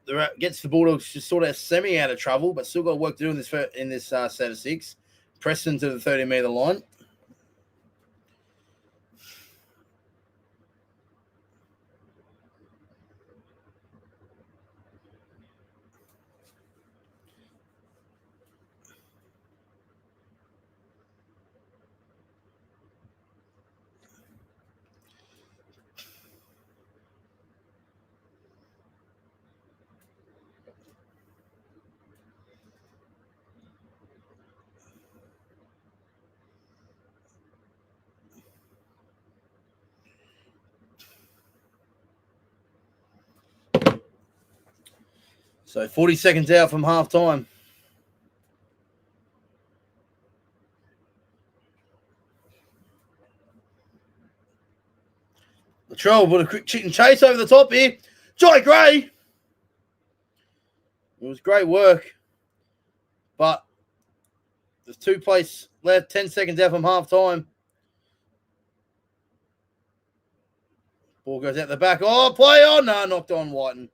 the Bulldogs just sort of semi out of trouble, but still got work to do in this set of 6. Preston to the 30-metre line. So 40 seconds out from half time. Latrell with a quick chicken chase over the top here. Jai Gray. It was great work. But there's 2 plays left, 10 seconds out from half time. Ball goes out the back. Oh, play on. No, knocked on Whiten.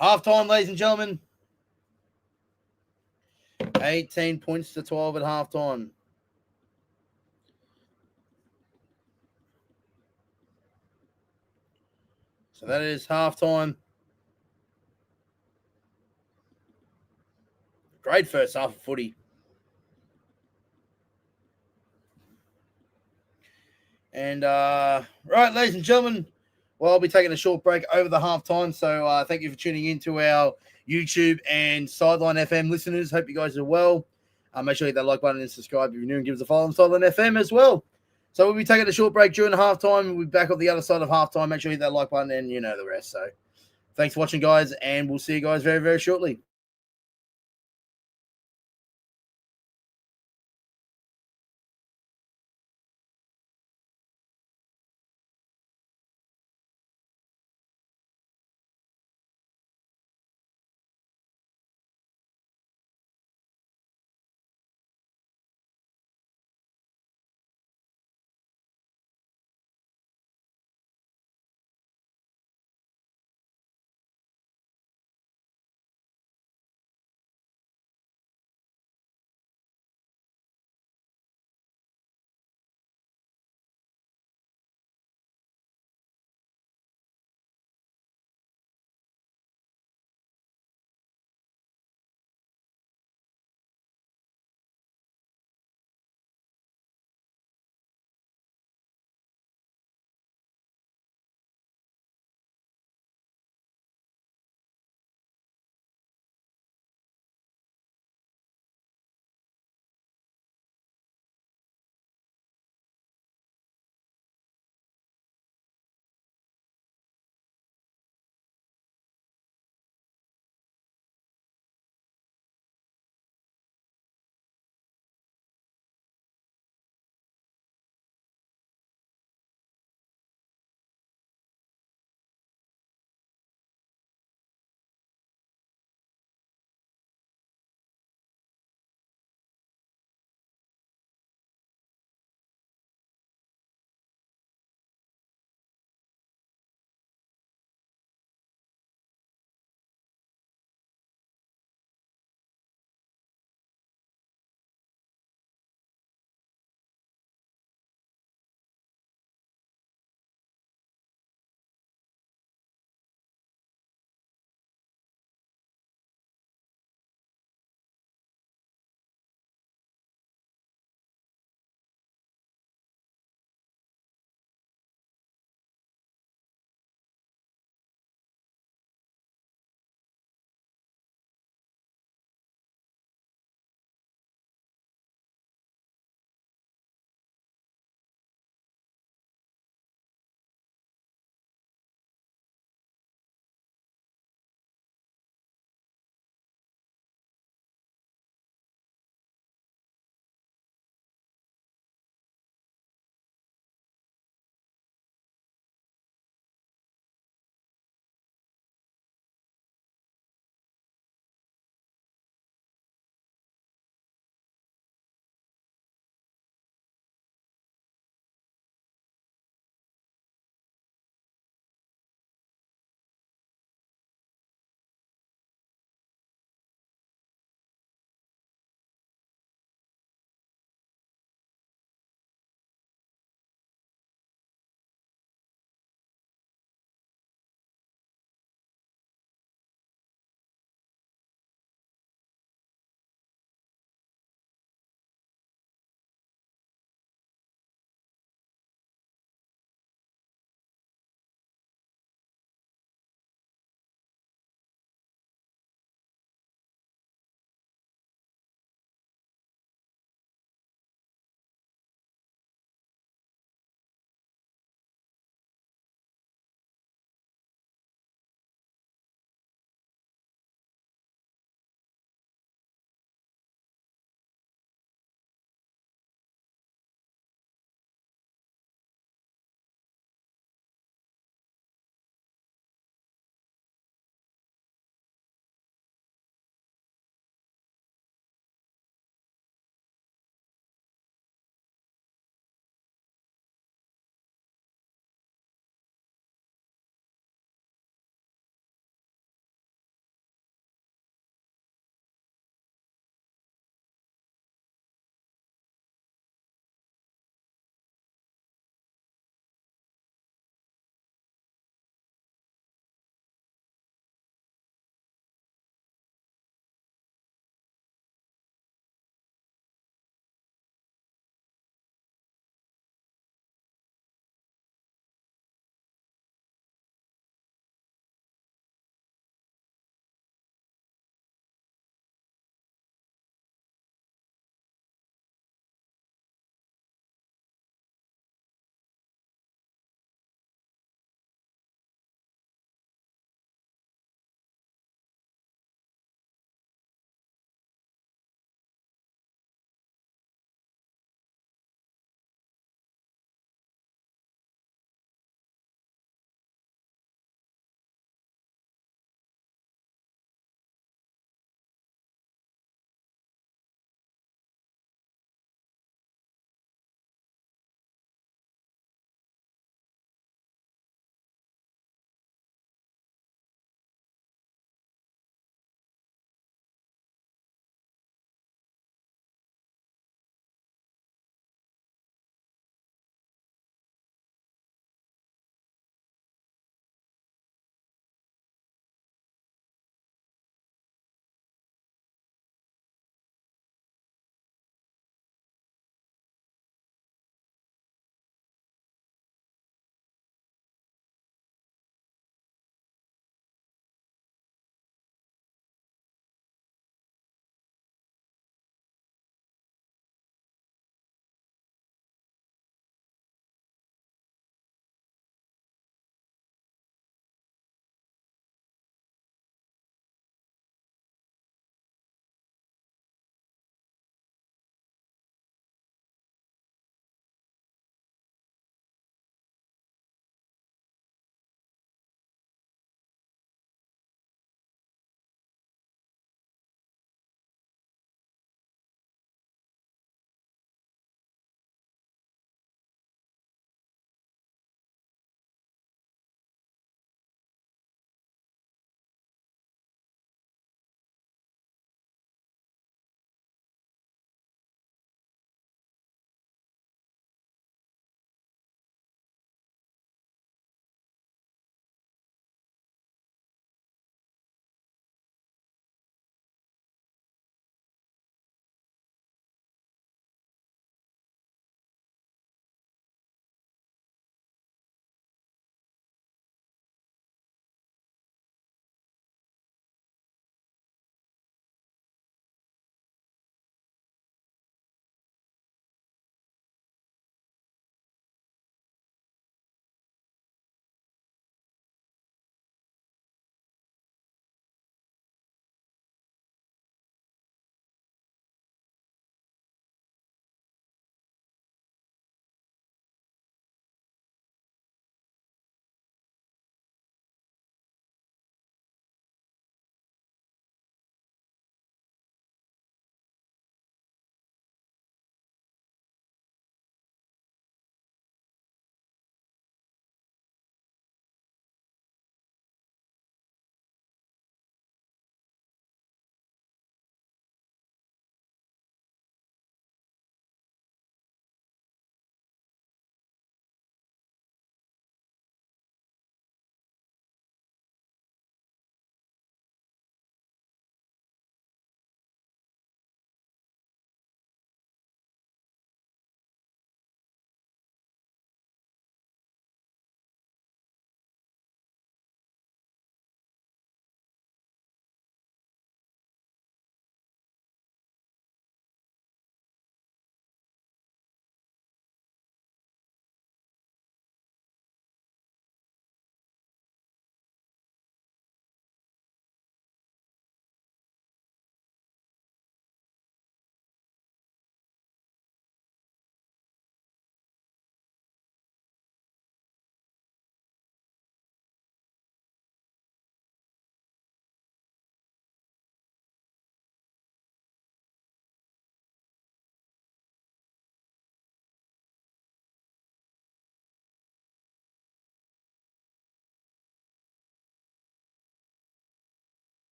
Half time, ladies and gentlemen. 18 points to 12 at half time. So that is half time. Great first half of footy. And, right, ladies and gentlemen, well, I'll be taking a short break over the half time. So thank you for tuning in to our YouTube and Sideline FM listeners. Hope you guys are well. Make sure you hit that like button and subscribe if you're new, and give us a follow on Sideline FM as well. So we'll be taking a short break during the halftime. We'll be back on the other side of halftime. Make sure you hit that like button and you know the rest. So thanks for watching, guys, and we'll see you guys very, very shortly.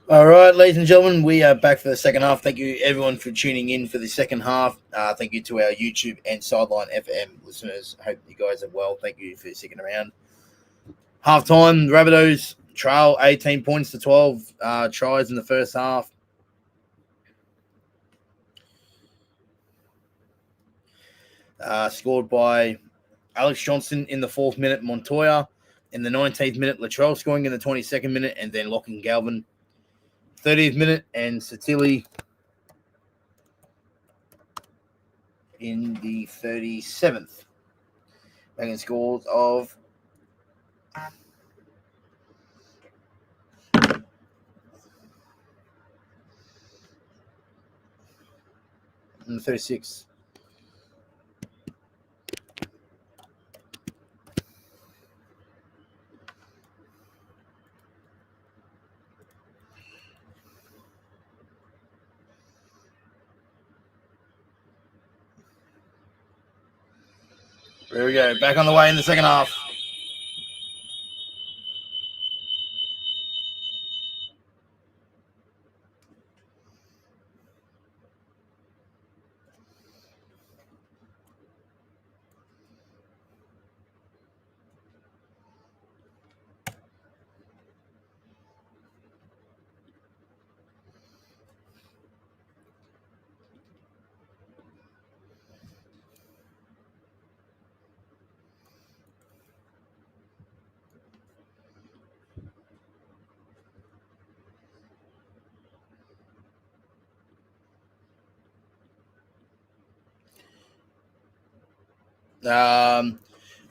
All right, ladies and gentlemen, we are back for the second half. Thank you, everyone, for tuning in for the second half. Thank you to our YouTube and Sideline FM listeners. Hope you guys are well. Thank you for sticking around. Half-time, the Rabbitohs trail 18 points to 12 tries in the first half. Scored by Alex Johnson in the 4th minute, Montoya in the 19th minute, Latrell scoring in the 22nd minute, and then Locking Galvin 30th minute, and Satili in the 37th. Making scores of in the 36th. There we go. Back on the way in the second half.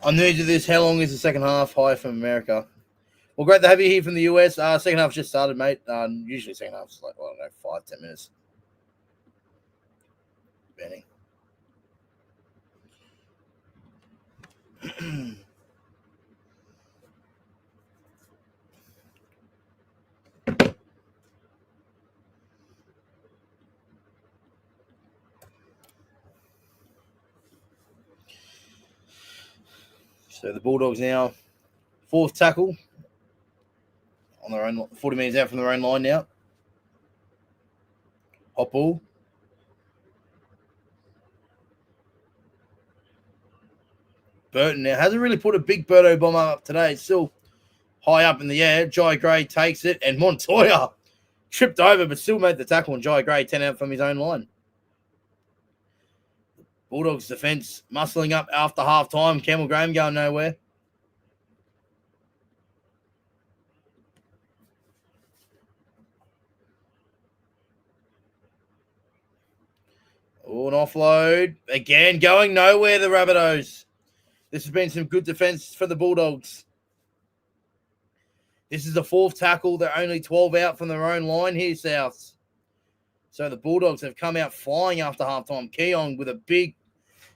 I'm new to this. How long is the second half? Hi from America. Well, great to have you here from the US. Second half just started, mate. Usually second half's like, I don't know, 5-10 minutes. Benny. So the Bulldogs now, 4th tackle on their own, 40 metres out from their own line now. Hot ball. Burton now hasn't really put a big Birdo bomb up today. It's still high up in the air. Jai Gray takes it, and Montoya tripped over but still made the tackle, and Jai Gray 10 out from his own line. Bulldogs defence muscling up after half time. Campbell Graham going nowhere. Oh, an offload. Again, going nowhere, the Rabbitohs. This has been some good defence for the Bulldogs. This is the 4th tackle. They're only 12 out from their own line here, Souths. So the Bulldogs have come out flying after halftime. Keon with a big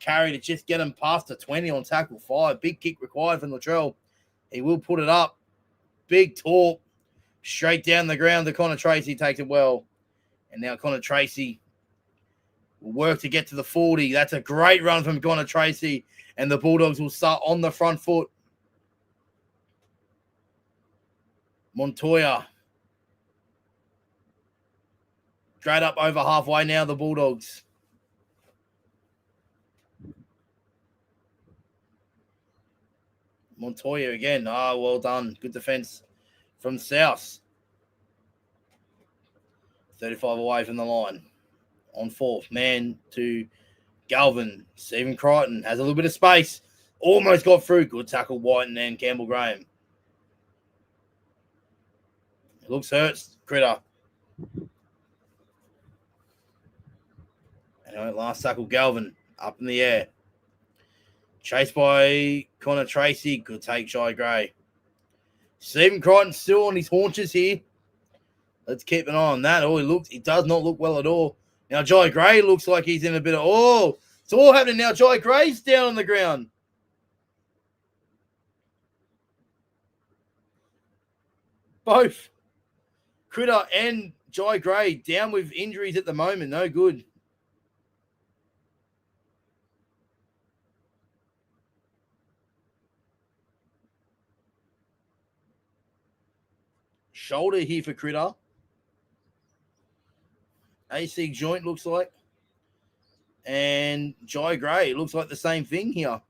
carry to just get him past the 20 on tackle 5. Big kick required from Latrell. He will put it up. Big torque. Straight down the ground to Connor Tracy. Takes it well. And now Connor Tracy will work to get to the 40. That's a great run from Connor Tracy. And the Bulldogs will start on the front foot. Montoya. Straight up over halfway now, the Bulldogs. Montoya again. Well done. Good defense from South. 35 away from the line. On 4th. Man to Galvin. Stephen Crichton has a little bit of space. Almost got through. Good tackle, Whiten and Campbell Graham. It looks hurt, Critter. And last tackle, Galvin. Up in the air. Chased by Connor Tracy. Good take, Jai Gray. Stephen Crichton still on his haunches here. Let's keep an eye on that. He does not look well at all. Now, Jai Gray looks like he's in a bit of... it's all happening now. Jai Gray's down on the ground. Both Critter and Jai Gray down with injuries at the moment. No good. Shoulder here for Critter. AC joint looks like. And Jai Gray looks like the same thing here.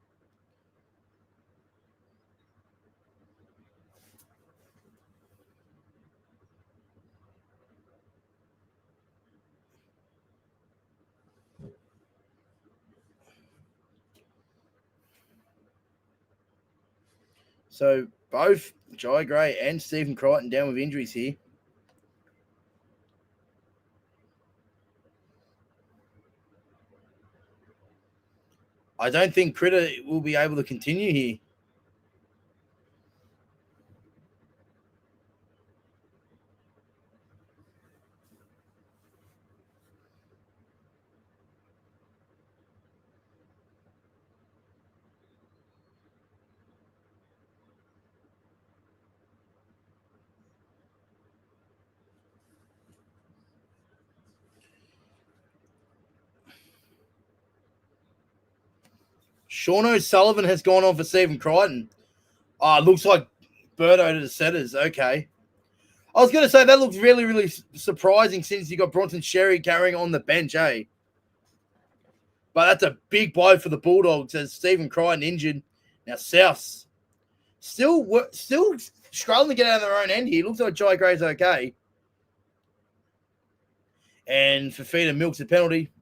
So both Jai Gray and Stephen Crichton down with injuries here. I don't think Critter will be able to continue here. Sean O'Sullivan has gone on for Stephen Crichton. Looks like Birdo to the setters. Okay. I was going to say that looks really, really surprising since you got Bronson Sherry carrying on the bench, eh? But that's a big blow for the Bulldogs as Stephen Crichton injured. Now Souths still struggling to get out of their own end here. Looks like Jai Gray's okay. And Fafita milks the penalty.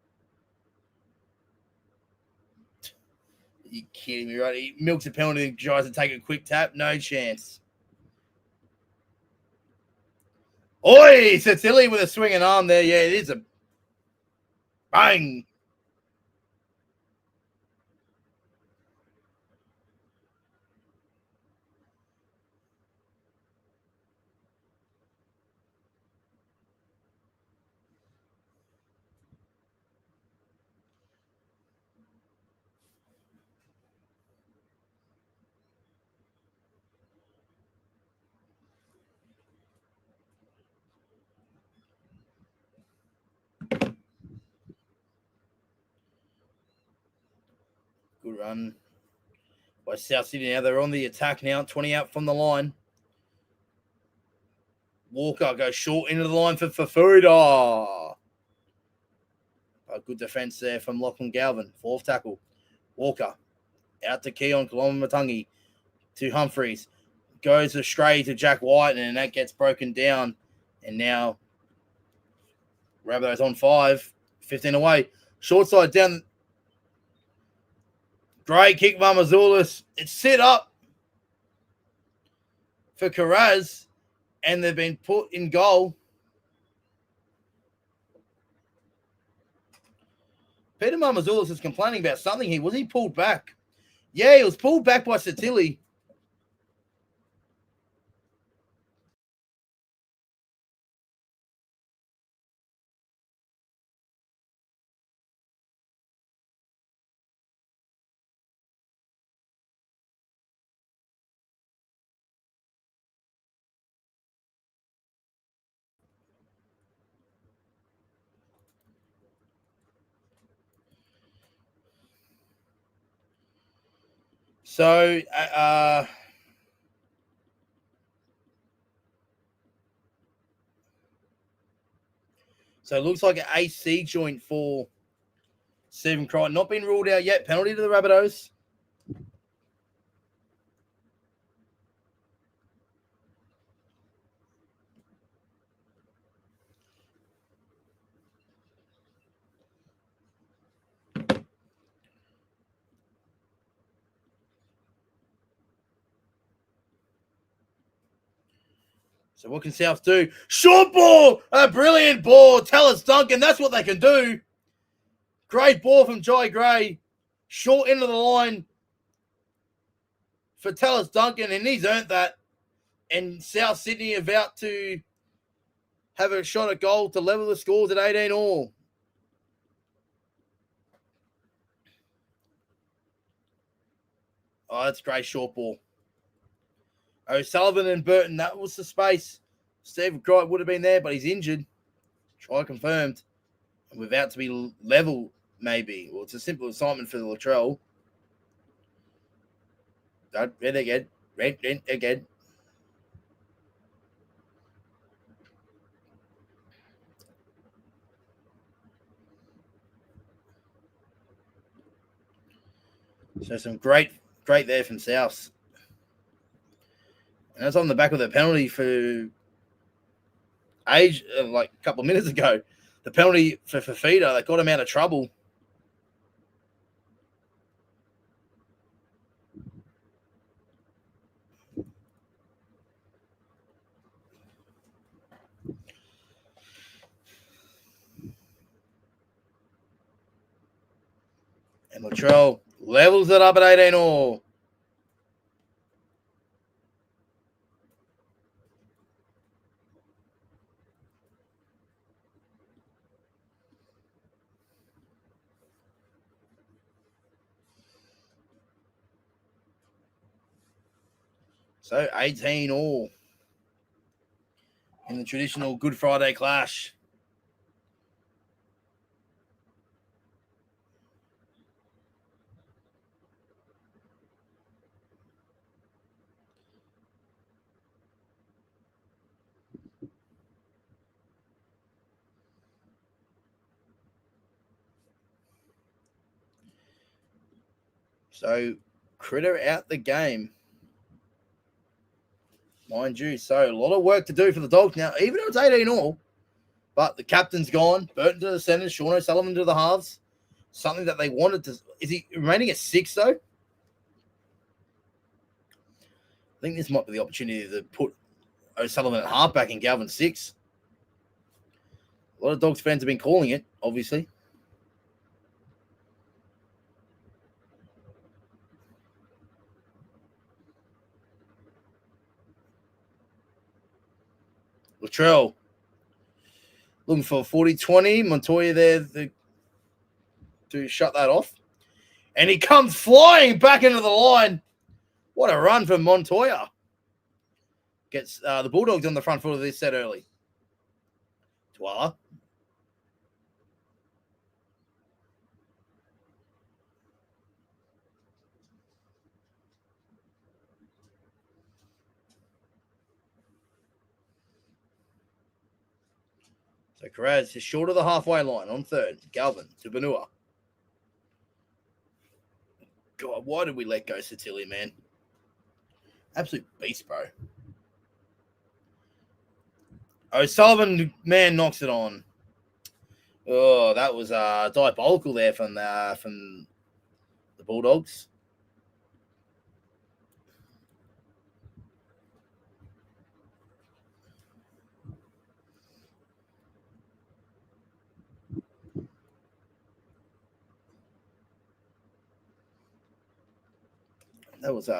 You kidding me, right? He milks a penalty and tries to take a quick tap. No chance. Oi! Cecily with a swinging arm there. Yeah, it is a bang. Good run by South Sydney. Now they're on the attack now. 20 out from the line. Walker goes short into the line for Fafita. A good defense there from Lachlan Galvin. Fourth tackle. Walker out to Keon Kalamatangi to Humphreys. Goes astray to Jack White, and that gets broken down. And now Rabbitohs on 5. 15 away. Short side down. Great kick, Mamazoulis. It's set up for Carraz, and they've been put in goal. Peter Mamazoulis is complaining about something here. Was he pulled back? Yeah, he was pulled back by Satili. So, so it looks like an AC joint for Stephen Crichton. Not been ruled out yet. Penalty to the Rabbitohs. So what can South do? Short ball! A brilliant ball. Tallis Duncan. That's what they can do. Great ball from Jai Gray. Short into the line for Tallis Duncan, and he's earned that. And South Sydney about to have a shot at goal to level the scores at 18 all. Oh, that's a great short ball. O'Sullivan and Burton, that was the space. Stephen Crichton would have been there, but he's injured. Try confirmed. And without to be level, maybe. Well, it's a simple assignment for the Latrell. Red again. Red again. So some great there from South. And that's on the back of the penalty for like a couple of minutes ago. The penalty for Fafita that got him out of trouble. And Latrell levels it up at 18 all. So 18 all in the traditional Good Friday clash. So Critter out the game. Mind you, so a lot of work to do for the Dogs now, even though it's 18 all. But the captain's gone. Burton to the centre. Sean O'Sullivan to the halves. Something that they wanted to. Is he remaining at 6 though? I think this might be the opportunity to put O'Sullivan at halfback and Galvin 6. A lot of Dogs fans have been calling it, obviously. Latrell looking for 40-20. Montoya there to shut that off. And he comes flying back into the line. What a run from Montoya. Gets the Bulldogs on the front foot of this set early. Twala. So Carraz is short of the halfway line on third. Galvin to Benua. God, why did we let go Satilli, man? Absolute beast, bro. O'Sullivan, man, knocks it on. Oh, that was diabolical there from the Bulldogs. That was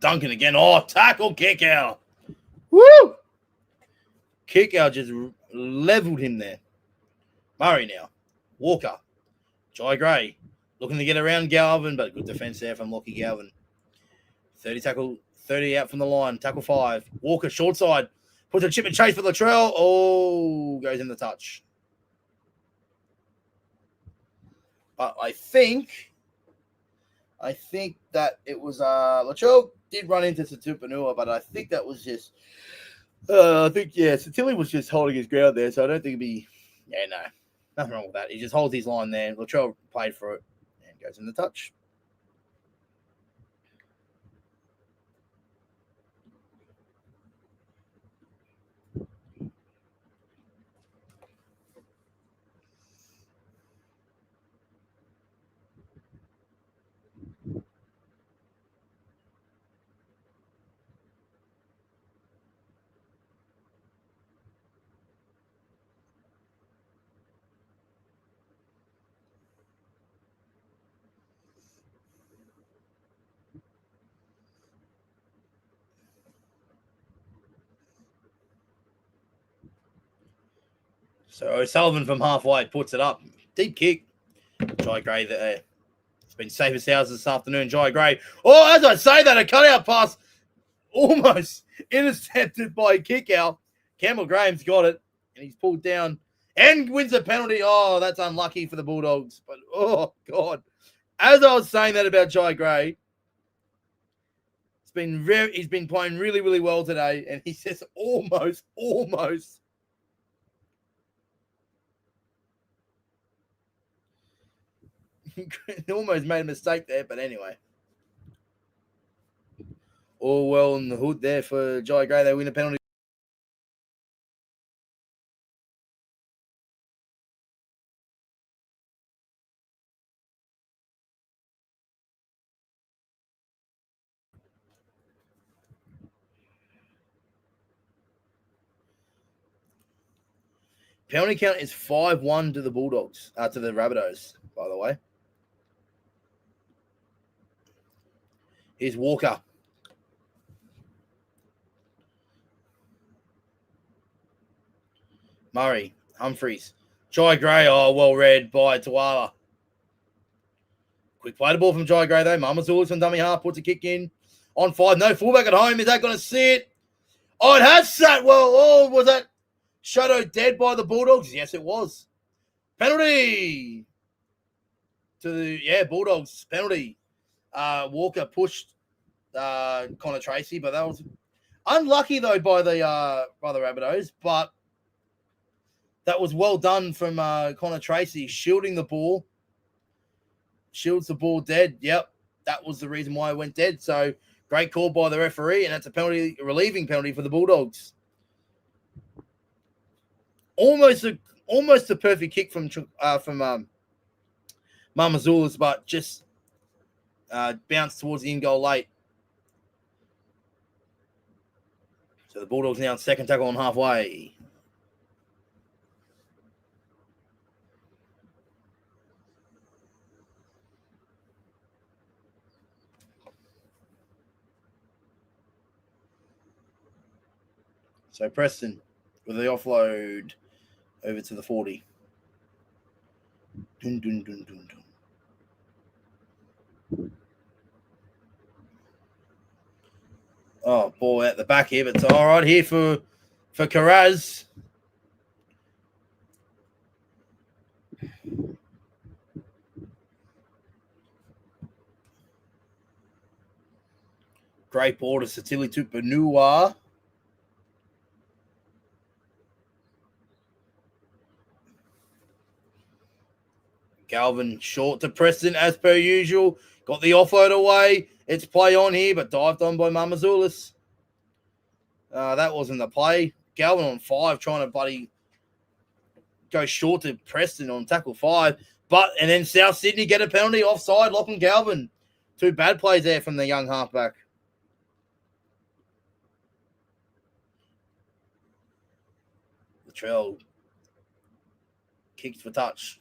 Duncan again. Oh, tackle, kick out. Woo! Kick out just leveled him there. Murray now. Walker. Jai Gray. Looking to get around Galvin, but good defense there from Lockie Galvin. 30 out from the line. Tackle 5. Walker, short side. Puts a chip and chase for Latrell. Oh, goes in the touch. But I think that it was Latrell did run into Tupanua, but I think that was just Satilli was just holding his ground there, so I don't think it'd be nothing wrong with that. He just holds his line there. Latrell played for it and goes in the touch. So O'Sullivan from halfway puts it up. Deep kick. Jai Gray there. It's been safe as houses this afternoon. Jai Gray. Oh, as I say that, a cutout pass almost intercepted by a kick out. Campbell Graham's got it, and he's pulled down and wins a penalty. Oh, that's unlucky for the Bulldogs. But, oh, God. As I was saying that about Jai Gray, he's been playing really, really well today, and he says almost. He almost made a mistake there, but anyway. All well in the hood there for Jai Gray. They win a penalty. Penalty count is 5-1 to the Bulldogs, to the Rabbitohs, by the way. Here's Walker. Murray, Humphreys. Jai Gray, oh, well read by Tawala. Quick play the ball from Jai Gray, though. Mamazoulis from dummy half puts a kick in. On 5, no fullback at home. Is that going to sit? Oh, it has sat well. Oh, was that shadow dead by the Bulldogs? Yes, it was. Penalty to the Bulldogs. Penalty. Walker pushed Connor Tracy, but that was unlucky though by the Rabbitohs. But that was well done from Connor Tracy, shielding the ball. Shields the ball dead. Yep, that was the reason why it went dead. So great call by the referee, and that's a relieving penalty for the Bulldogs. Almost a perfect kick from Mamazoulis, but just bounced towards the in goal late. So the Bulldogs now second tackle on halfway. So Preston with the offload over to the 40. Dun, dun, dun, dun, dun. Oh, ball out the back here, but it's all right here for Carraz. Great ball to Satili Tupanua. Galvin short to Preston as per usual. Got the offload away. It's play on here, but dived on by Mamazoulis. That wasn't the play. Galvin on 5 trying to bloody go short to Preston on tackle 5. And then South Sydney get a penalty offside, Lachlan Galvin. 2 bad plays there from the young halfback. Latrell kicked for touch.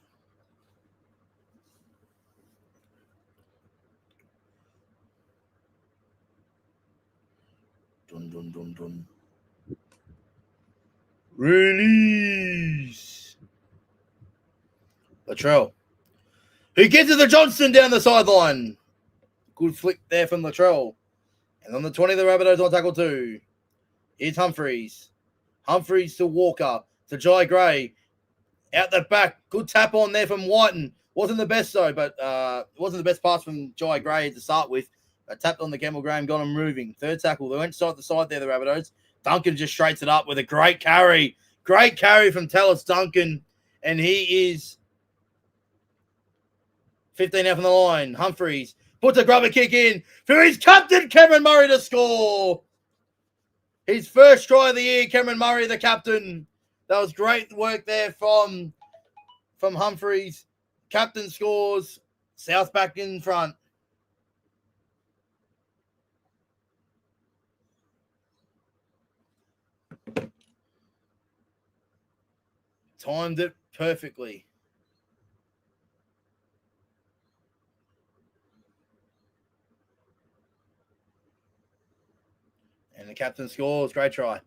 Dun, dun, dun, dun. Release. Latrell. Who gets to the Johnston down the sideline. Good flick there from Latrell. And on the 20, the Rabbitohs on tackle 2. Here's Humphreys. Humphreys to Walker. To Jai Gray. Out the back. Good tap on there from Whiten. Wasn't the best though, but wasn't the best pass from Jai Gray to start with. Tapped on the Campbell Graham, got him moving. Third tackle. They went side to side there, the Rabbitohs. Duncan just straights it up with a great carry. Great carry from Tallis Duncan. And he is 15 out from the line. Humphreys puts a grubber kick in for his captain, Cameron Murray, to score. His first try of the year, Cameron Murray, the captain. That was great work there from Humphreys. Captain scores. South back in front. Timed it perfectly. And the captain scores. Great try.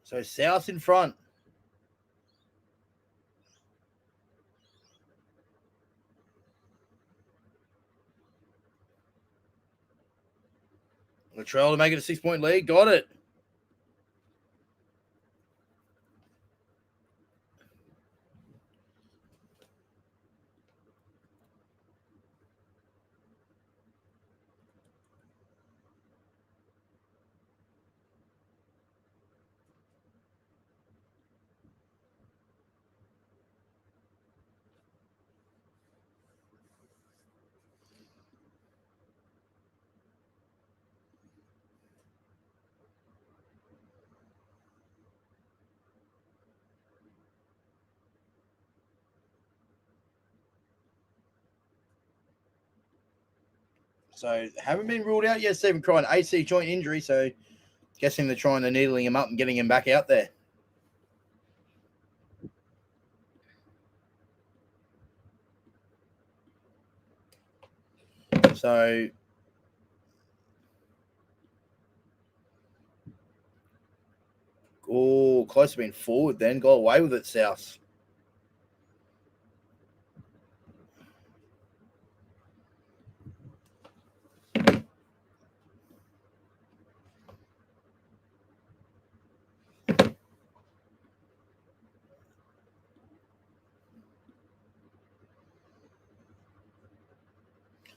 So South in front. Latrell to make it a 6-point lead. Got it. So haven't been ruled out yet, Stephen Crichton. AC joint injury, so guessing they're trying to needling him up and getting him back out there. So close to being forward then. Got away with it, South.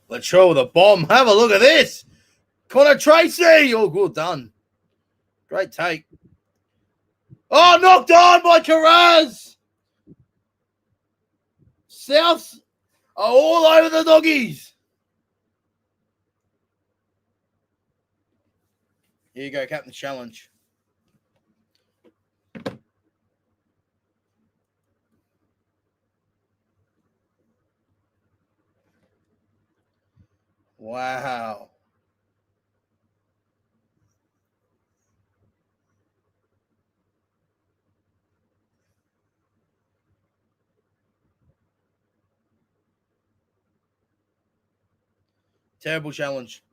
Latrell with a bomb. Have a look at this. Connor Tracy. Oh, good done. Great take. Oh, knocked on by Carraz. Souths are all over the doggies. Here you go, Captain Challenge. Wow. Terrible challenge.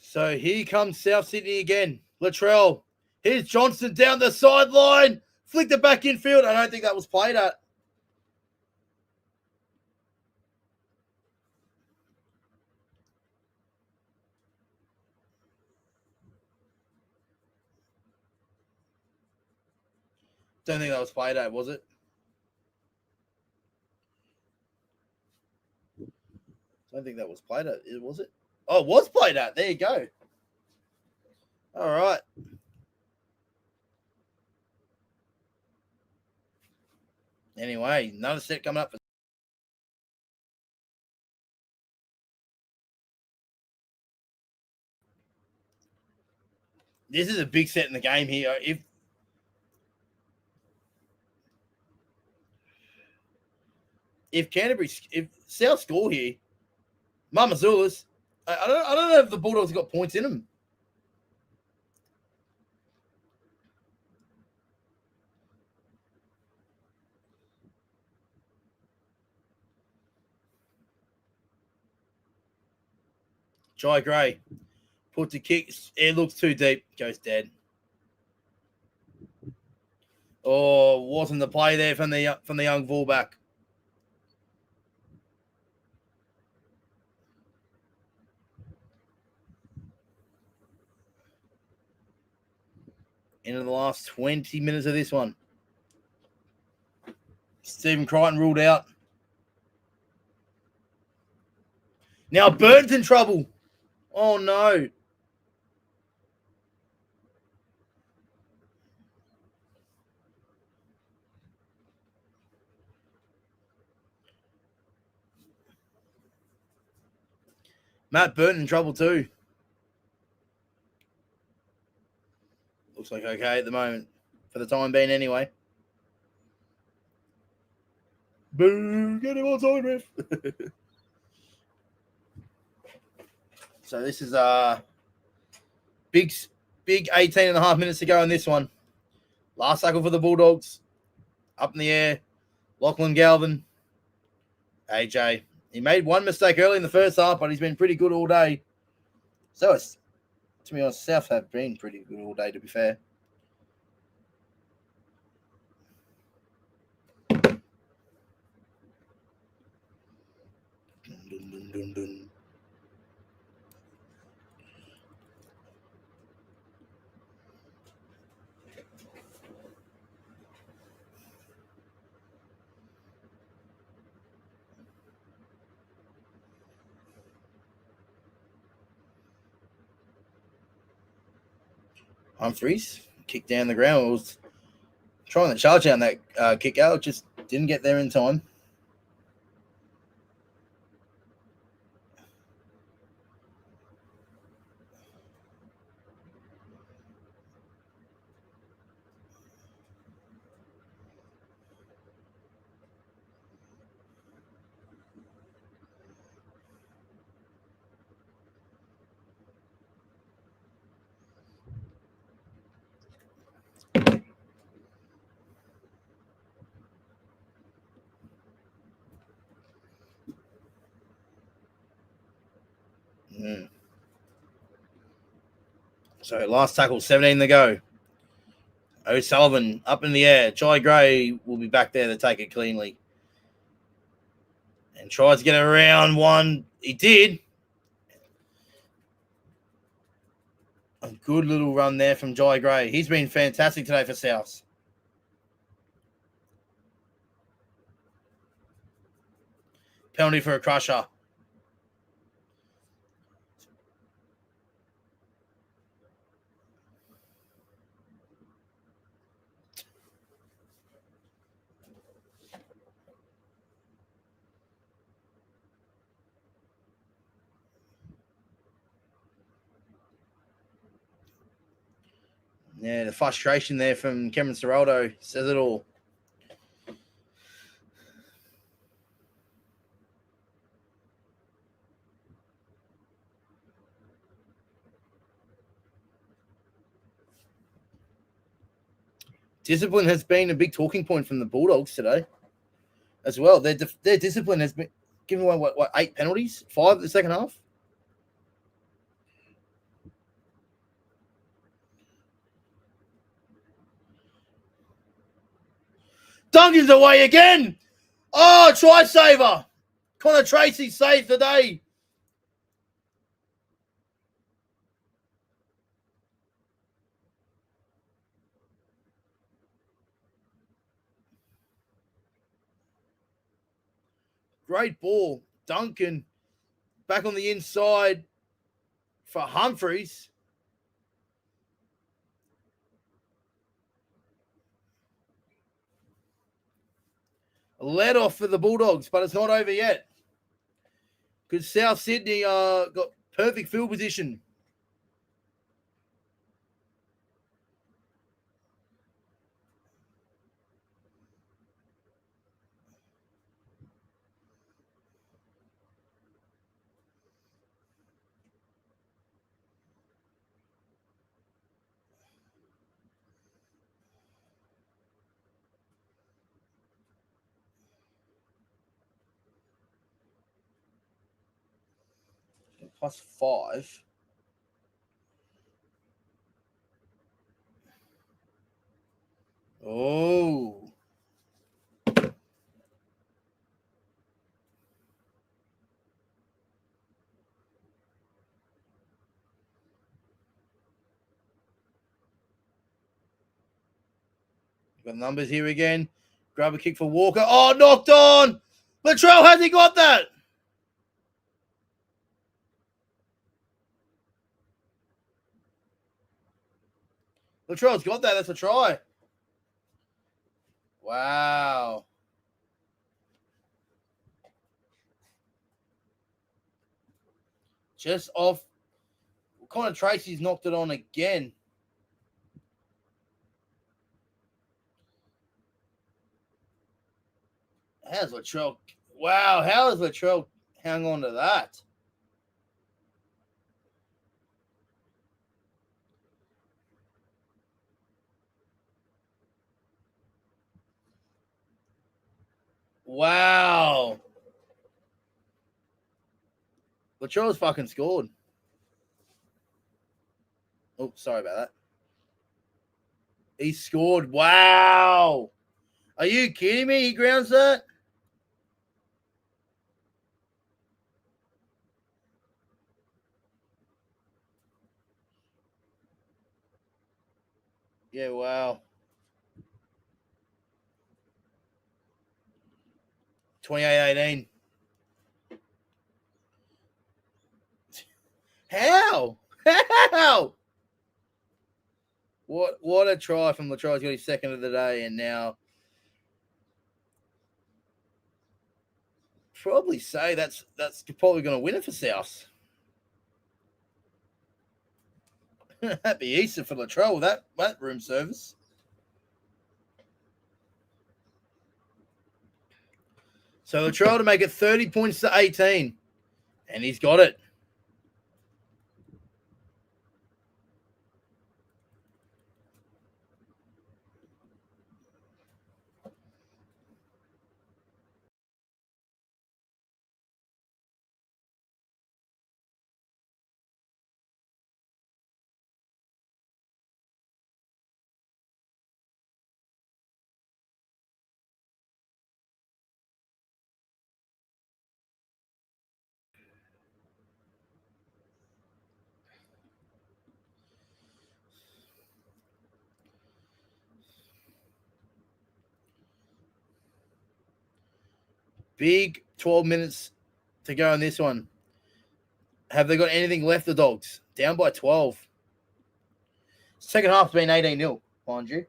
So here comes South Sydney again. Latrell. Here's Johnson down the sideline. Flicked it back infield. I don't think that was played at. Don't think that was played at, was it? Don't think that was played at, was it? Oh, it was played at. There you go. All right. Anyway, another set coming up. This is a big set in the game here. If South score here, Mamazulas, I don't know if the Bulldogs have got points in them. Jai Gray puts a kick. It looks too deep. Goes dead. Oh, wasn't the play there from the young fullback. Into the last 20 minutes of this one. Stephen Crichton ruled out. Now Burton's in trouble. Oh, no. Matt Burton in trouble too. Looks like okay at the moment. for the time being anyway. Boo, get him on time, ref. So this is big 18 and a half minutes to go in this one. Last tackle for the Bulldogs. Up in the air. Lachlan Galvin. AJ. He made one mistake early in the first half, but he's been pretty good all day. So it's, to be honest, South have been pretty good all day, to be fair. Dun, dun, dun. Humphreys kicked down the ground. It was trying to charge down that kick out, just didn't get there in time. So last tackle, 17 to go. O'Sullivan up in the air. Jai Gray will be back there to take it cleanly. And tries to get around one. He did. A good little run there from Jai Gray. He's been fantastic today for South. Penalty for a crusher. Yeah, the frustration there from Cameron Ciraldo says it all. Discipline has been a big talking point from the Bulldogs today as well. Their discipline has been giving away, what 8 penalties? 5 in the second half? Duncan's away again. Oh, try saver. Connor Tracy saved the day. Great ball. Duncan back on the inside for Humphreys. Let off for the Bulldogs, but it's not over yet. Because South Sydney got perfect field position. +5. Oh. Got numbers here again. Grab a kick for Walker. Oh, knocked on. Latrell, has he got that? Latrell's got that. That's a try. Wow. Just off. Connor Tracy's knocked it on again. How's Latrell? Wow, how has Latrell hung on to that? Wow. Latrell's fucking scored. Oh, sorry about that. He scored. Wow. Are you kidding me? He grounds that? Yeah, wow. 28-18. How? How? What a try from Latrell. He's got his second of the day, and now probably say that's probably going to win it for South. Happy Easter for Latrell with that room service. So Latrell to make it 30 points to 18, and he's got it. Big 12 minutes to go in this one. Have they got anything left, the Dogs? Down by 12. Second half's been 18-0, mind you.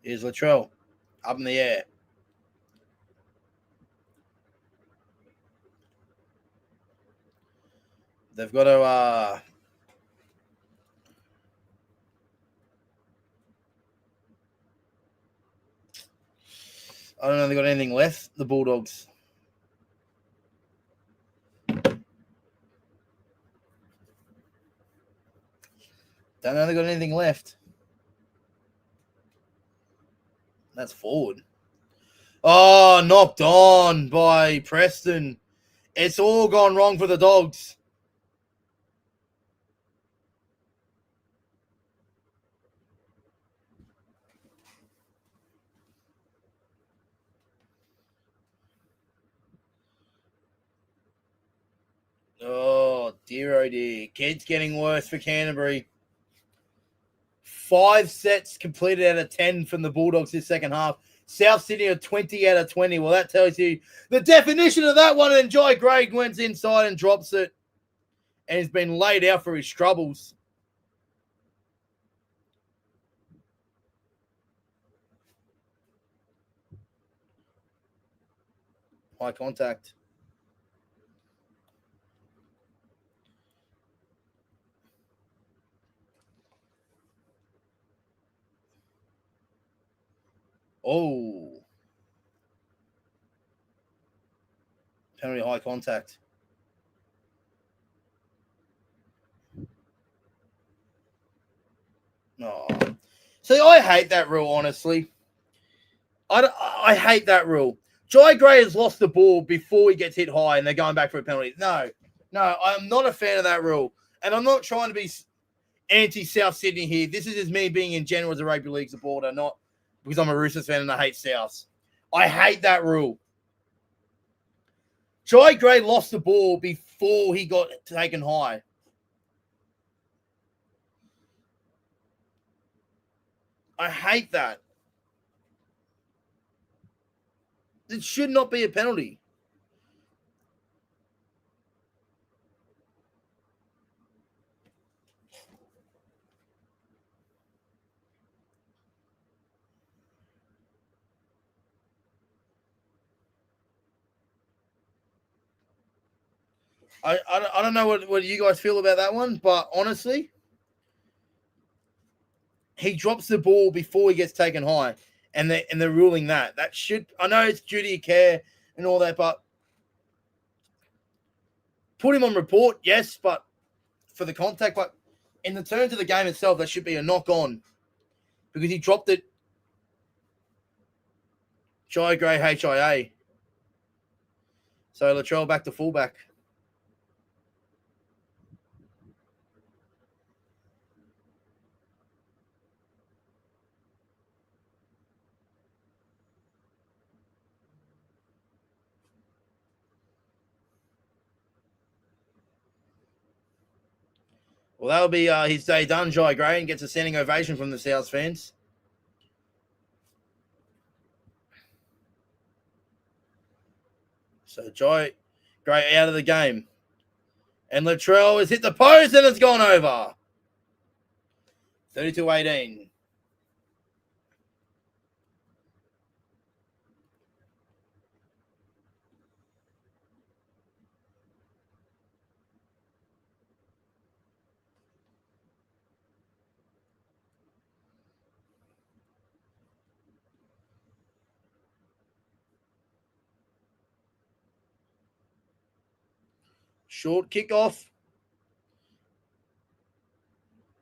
Here's Latrell up in the air. They've got to I don't know if they've got anything left, the Bulldogs. Don't know if they've got anything left. That's forward. Oh, knocked on by Preston. It's all gone wrong for the Dogs. Oh, dear, oh dear. Kids getting worse for Canterbury. 5 sets completed out of 10 from the Bulldogs this second half. South Sydney are 20 out of 20. Well, that tells you the definition of that one. And Jai Gray went inside and drops it. And he's been laid out for his troubles. High contact. Oh. Penalty high contact. Oh. See, I hate that rule, honestly. I hate that rule. Jai Gray has lost the ball before he gets hit high and they're going back for a penalty. No, I'm not a fan of that rule. And I'm not trying to be anti-South Sydney here. This is just me being in general as a rugby league supporter, not because I'm a Roosters fan and I hate Souths. I hate that rule. Jai Gray lost the ball before he got taken high. I hate that. It should not be a penalty. I don't know what you guys feel about that one, but honestly, he drops the ball before he gets taken high, and they're ruling that. That should, I know it's duty of care and all that, but put him on report, yes, but for the contact, but in the terms of the game itself, that should be a knock on because he dropped it. Jai Gray HIA. So Latrell back to fullback. Well, that'll be his day done, Jai Gray, and gets a standing ovation from the South fans. So Jai Gray out of the game. And Latrell has hit the post and it's gone over. 32-18. Short kickoff.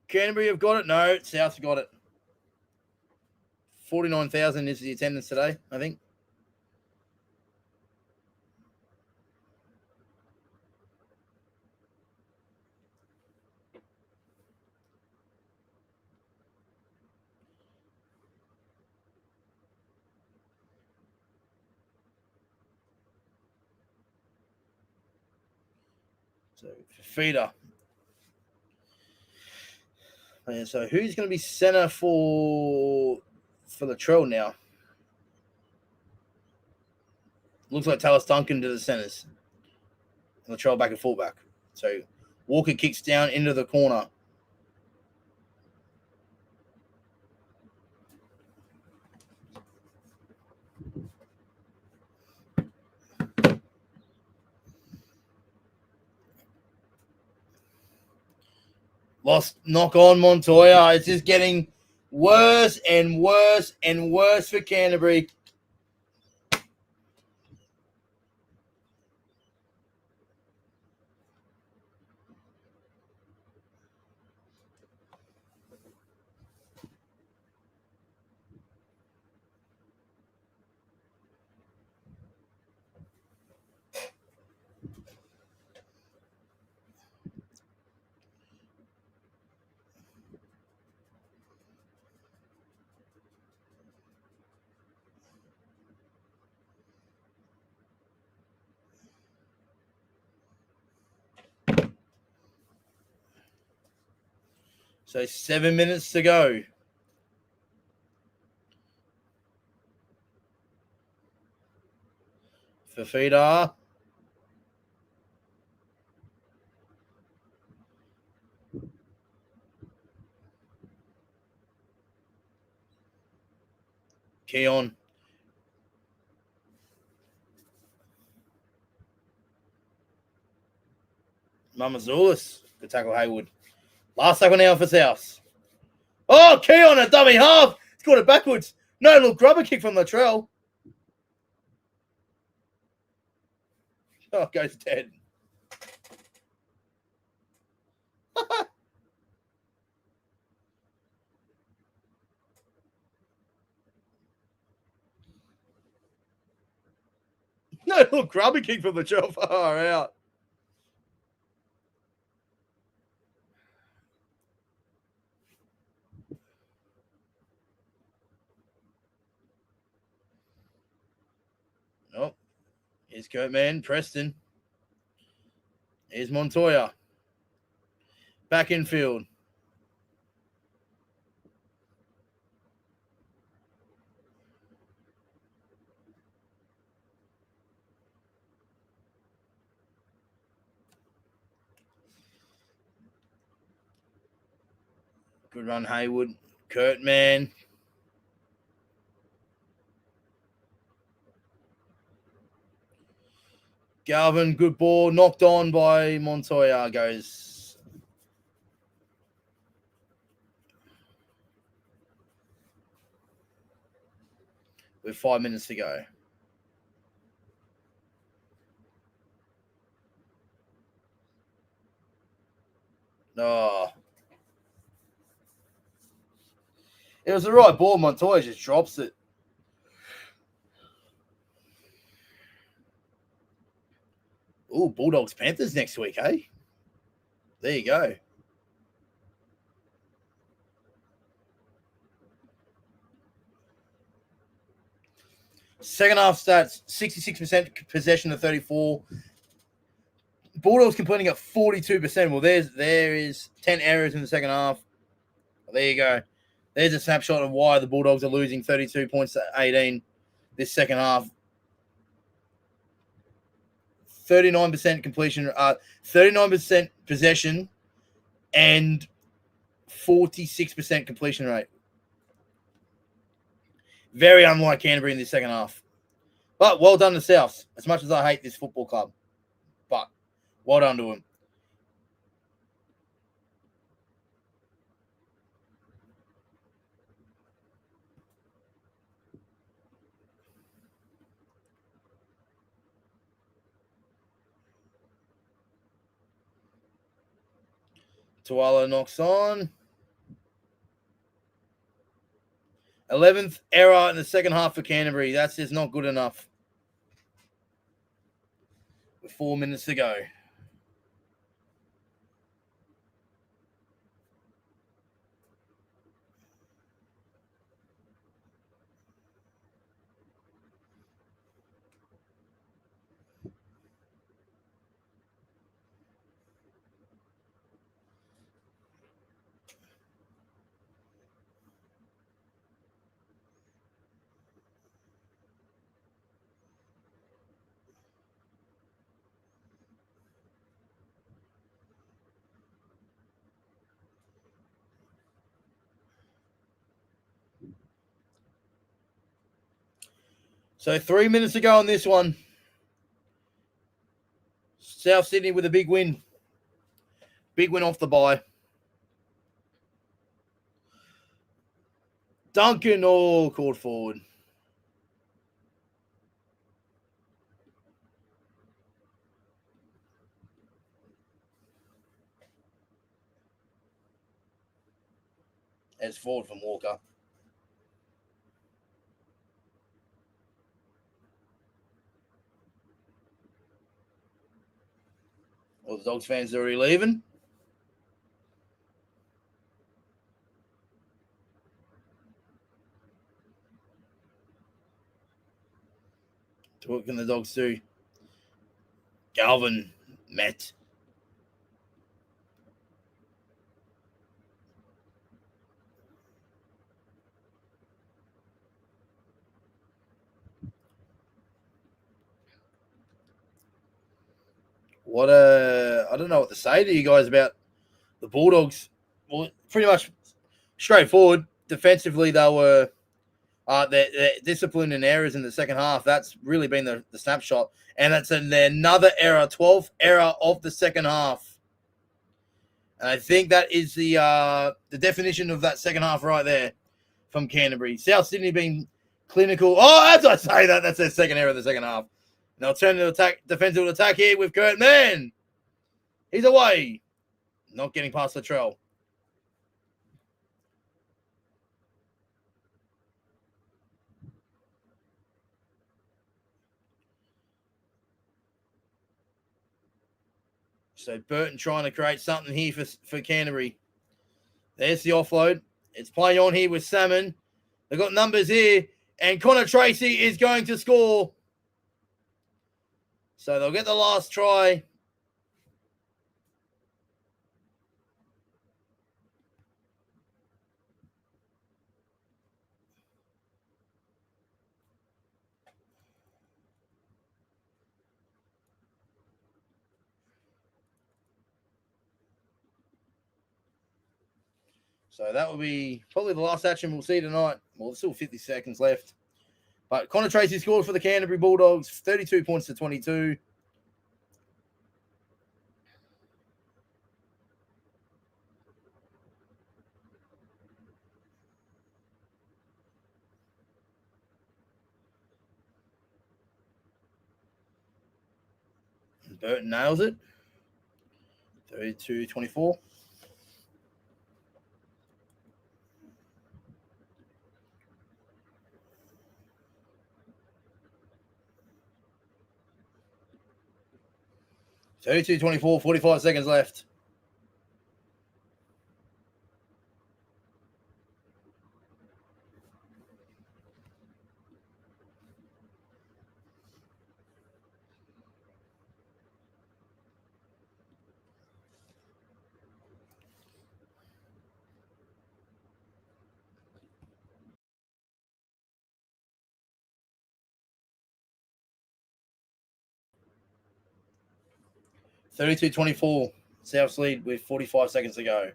Canterbury have got it. No, South's got it. 49,000 is the attendance today, I think. So, feeder. And so, who's going to be center for Latrell now? Looks like Talis Duncan to the centers. Latrell back at fullback. So, Walker kicks down into the corner. Lost knock on Montoya. It's just getting worse and worse and worse for Canterbury. So 7 minutes to go. Fafita. Keon. Mamazoulis. Good tackle, Haywood. Last tackle now for South. Oh, Keon, a dummy half. He's got it backwards. No, little grubber kick from Latrell. Oh, goes dead. No, little grubber kick from Latrell. Far out. Oh, here's Kurtman, Preston. Here's Montoya. Back in field. Good run, Haywood. Kurt, man. Galvin, good ball. Knocked on by Montoya. Goes. With 5 minutes to go. Oh. It was the right ball. Montoya just drops it. Ooh, Bulldogs Panthers next week, hey? There you go. Second half stats, 66% possession to 34. Bulldogs completing at 42%. Well, there is 10 errors in the second half. There you go. There's a snapshot of why the Bulldogs are losing 32 points to 18 this second half. 39% completion, 39% possession, and 46% completion rate. Very unlike Canterbury in this second half. But well done to Souths, as much as I hate this football club. But well done to them. Tuala knocks on. 11th error in the second half for Canterbury. That's just not good enough. With 4 minutes to go. So 3 minutes to go on this one. South Sydney with a big win. Big win off the bye. Duncan called forward. As forward from Walker. Well, the Dogs fans are already leaving. What can the Dogs do? Galvin, Matt. I don't know what to say to you guys about the Bulldogs. Well, pretty much straightforward. Defensively, they were their discipline and errors in the second half. That's really been the snapshot. And that's another error, 12th error of the second half. And I think that is the definition of that second half right there from Canterbury. South Sydney being clinical. Oh, as I say that, that's their second error of the second half. And they'll turn to attack, defensive attack here with Kurt. Man, he's away. Not getting past Latrell. So Burton trying to create something here for Canterbury. There's the offload. It's playing on here with Salmon. They've got numbers here. And Connor Tracy is going to score. So they'll get the last try. So that will be probably the last action we'll see tonight. Well, there's still 50 seconds left. But Connor Tracy scored for the Canterbury Bulldogs, 32 points to 22. Burton nails it. 32-24. Thirty-two, 24, 45 seconds left. Thirty-two, 24. Souths lead with 45 seconds to go.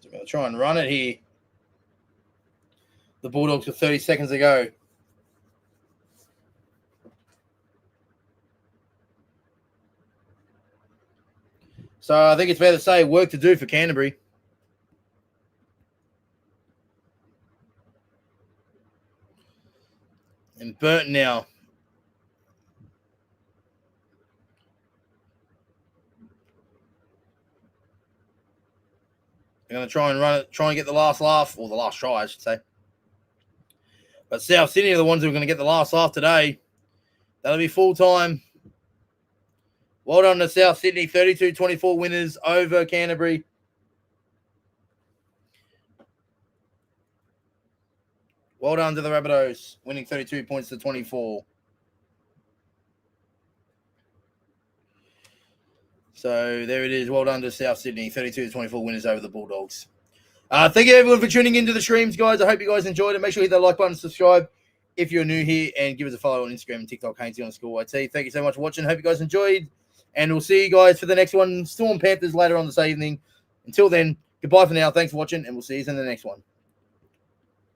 So we're going to try and run it here. The Bulldogs with 30 seconds to go. So I think it's fair to say work to do for Canterbury. And Burton now. They're going to try and run it, try and get the last laugh, or the last try, I should say. But South Sydney are the ones who are going to get the last laugh today. That'll be full time. Well done to South Sydney, 32-24 winners over Canterbury. Well done to the Rabbitohs, winning 32 points to 24. So there it is. Well done to South Sydney, 32-24 winners over the Bulldogs. Thank you everyone for tuning into the streams, guys. I hope you guys enjoyed it. Make sure you hit that like button, subscribe if you're new here, and give us a follow on Instagram and TikTok, Haynesy_YT. Thank you so much for watching. Hope you guys enjoyed, and we'll see you guys for the next one. Storm Panthers later on this evening. Until then, goodbye for now. Thanks for watching, and we'll see you in the next one.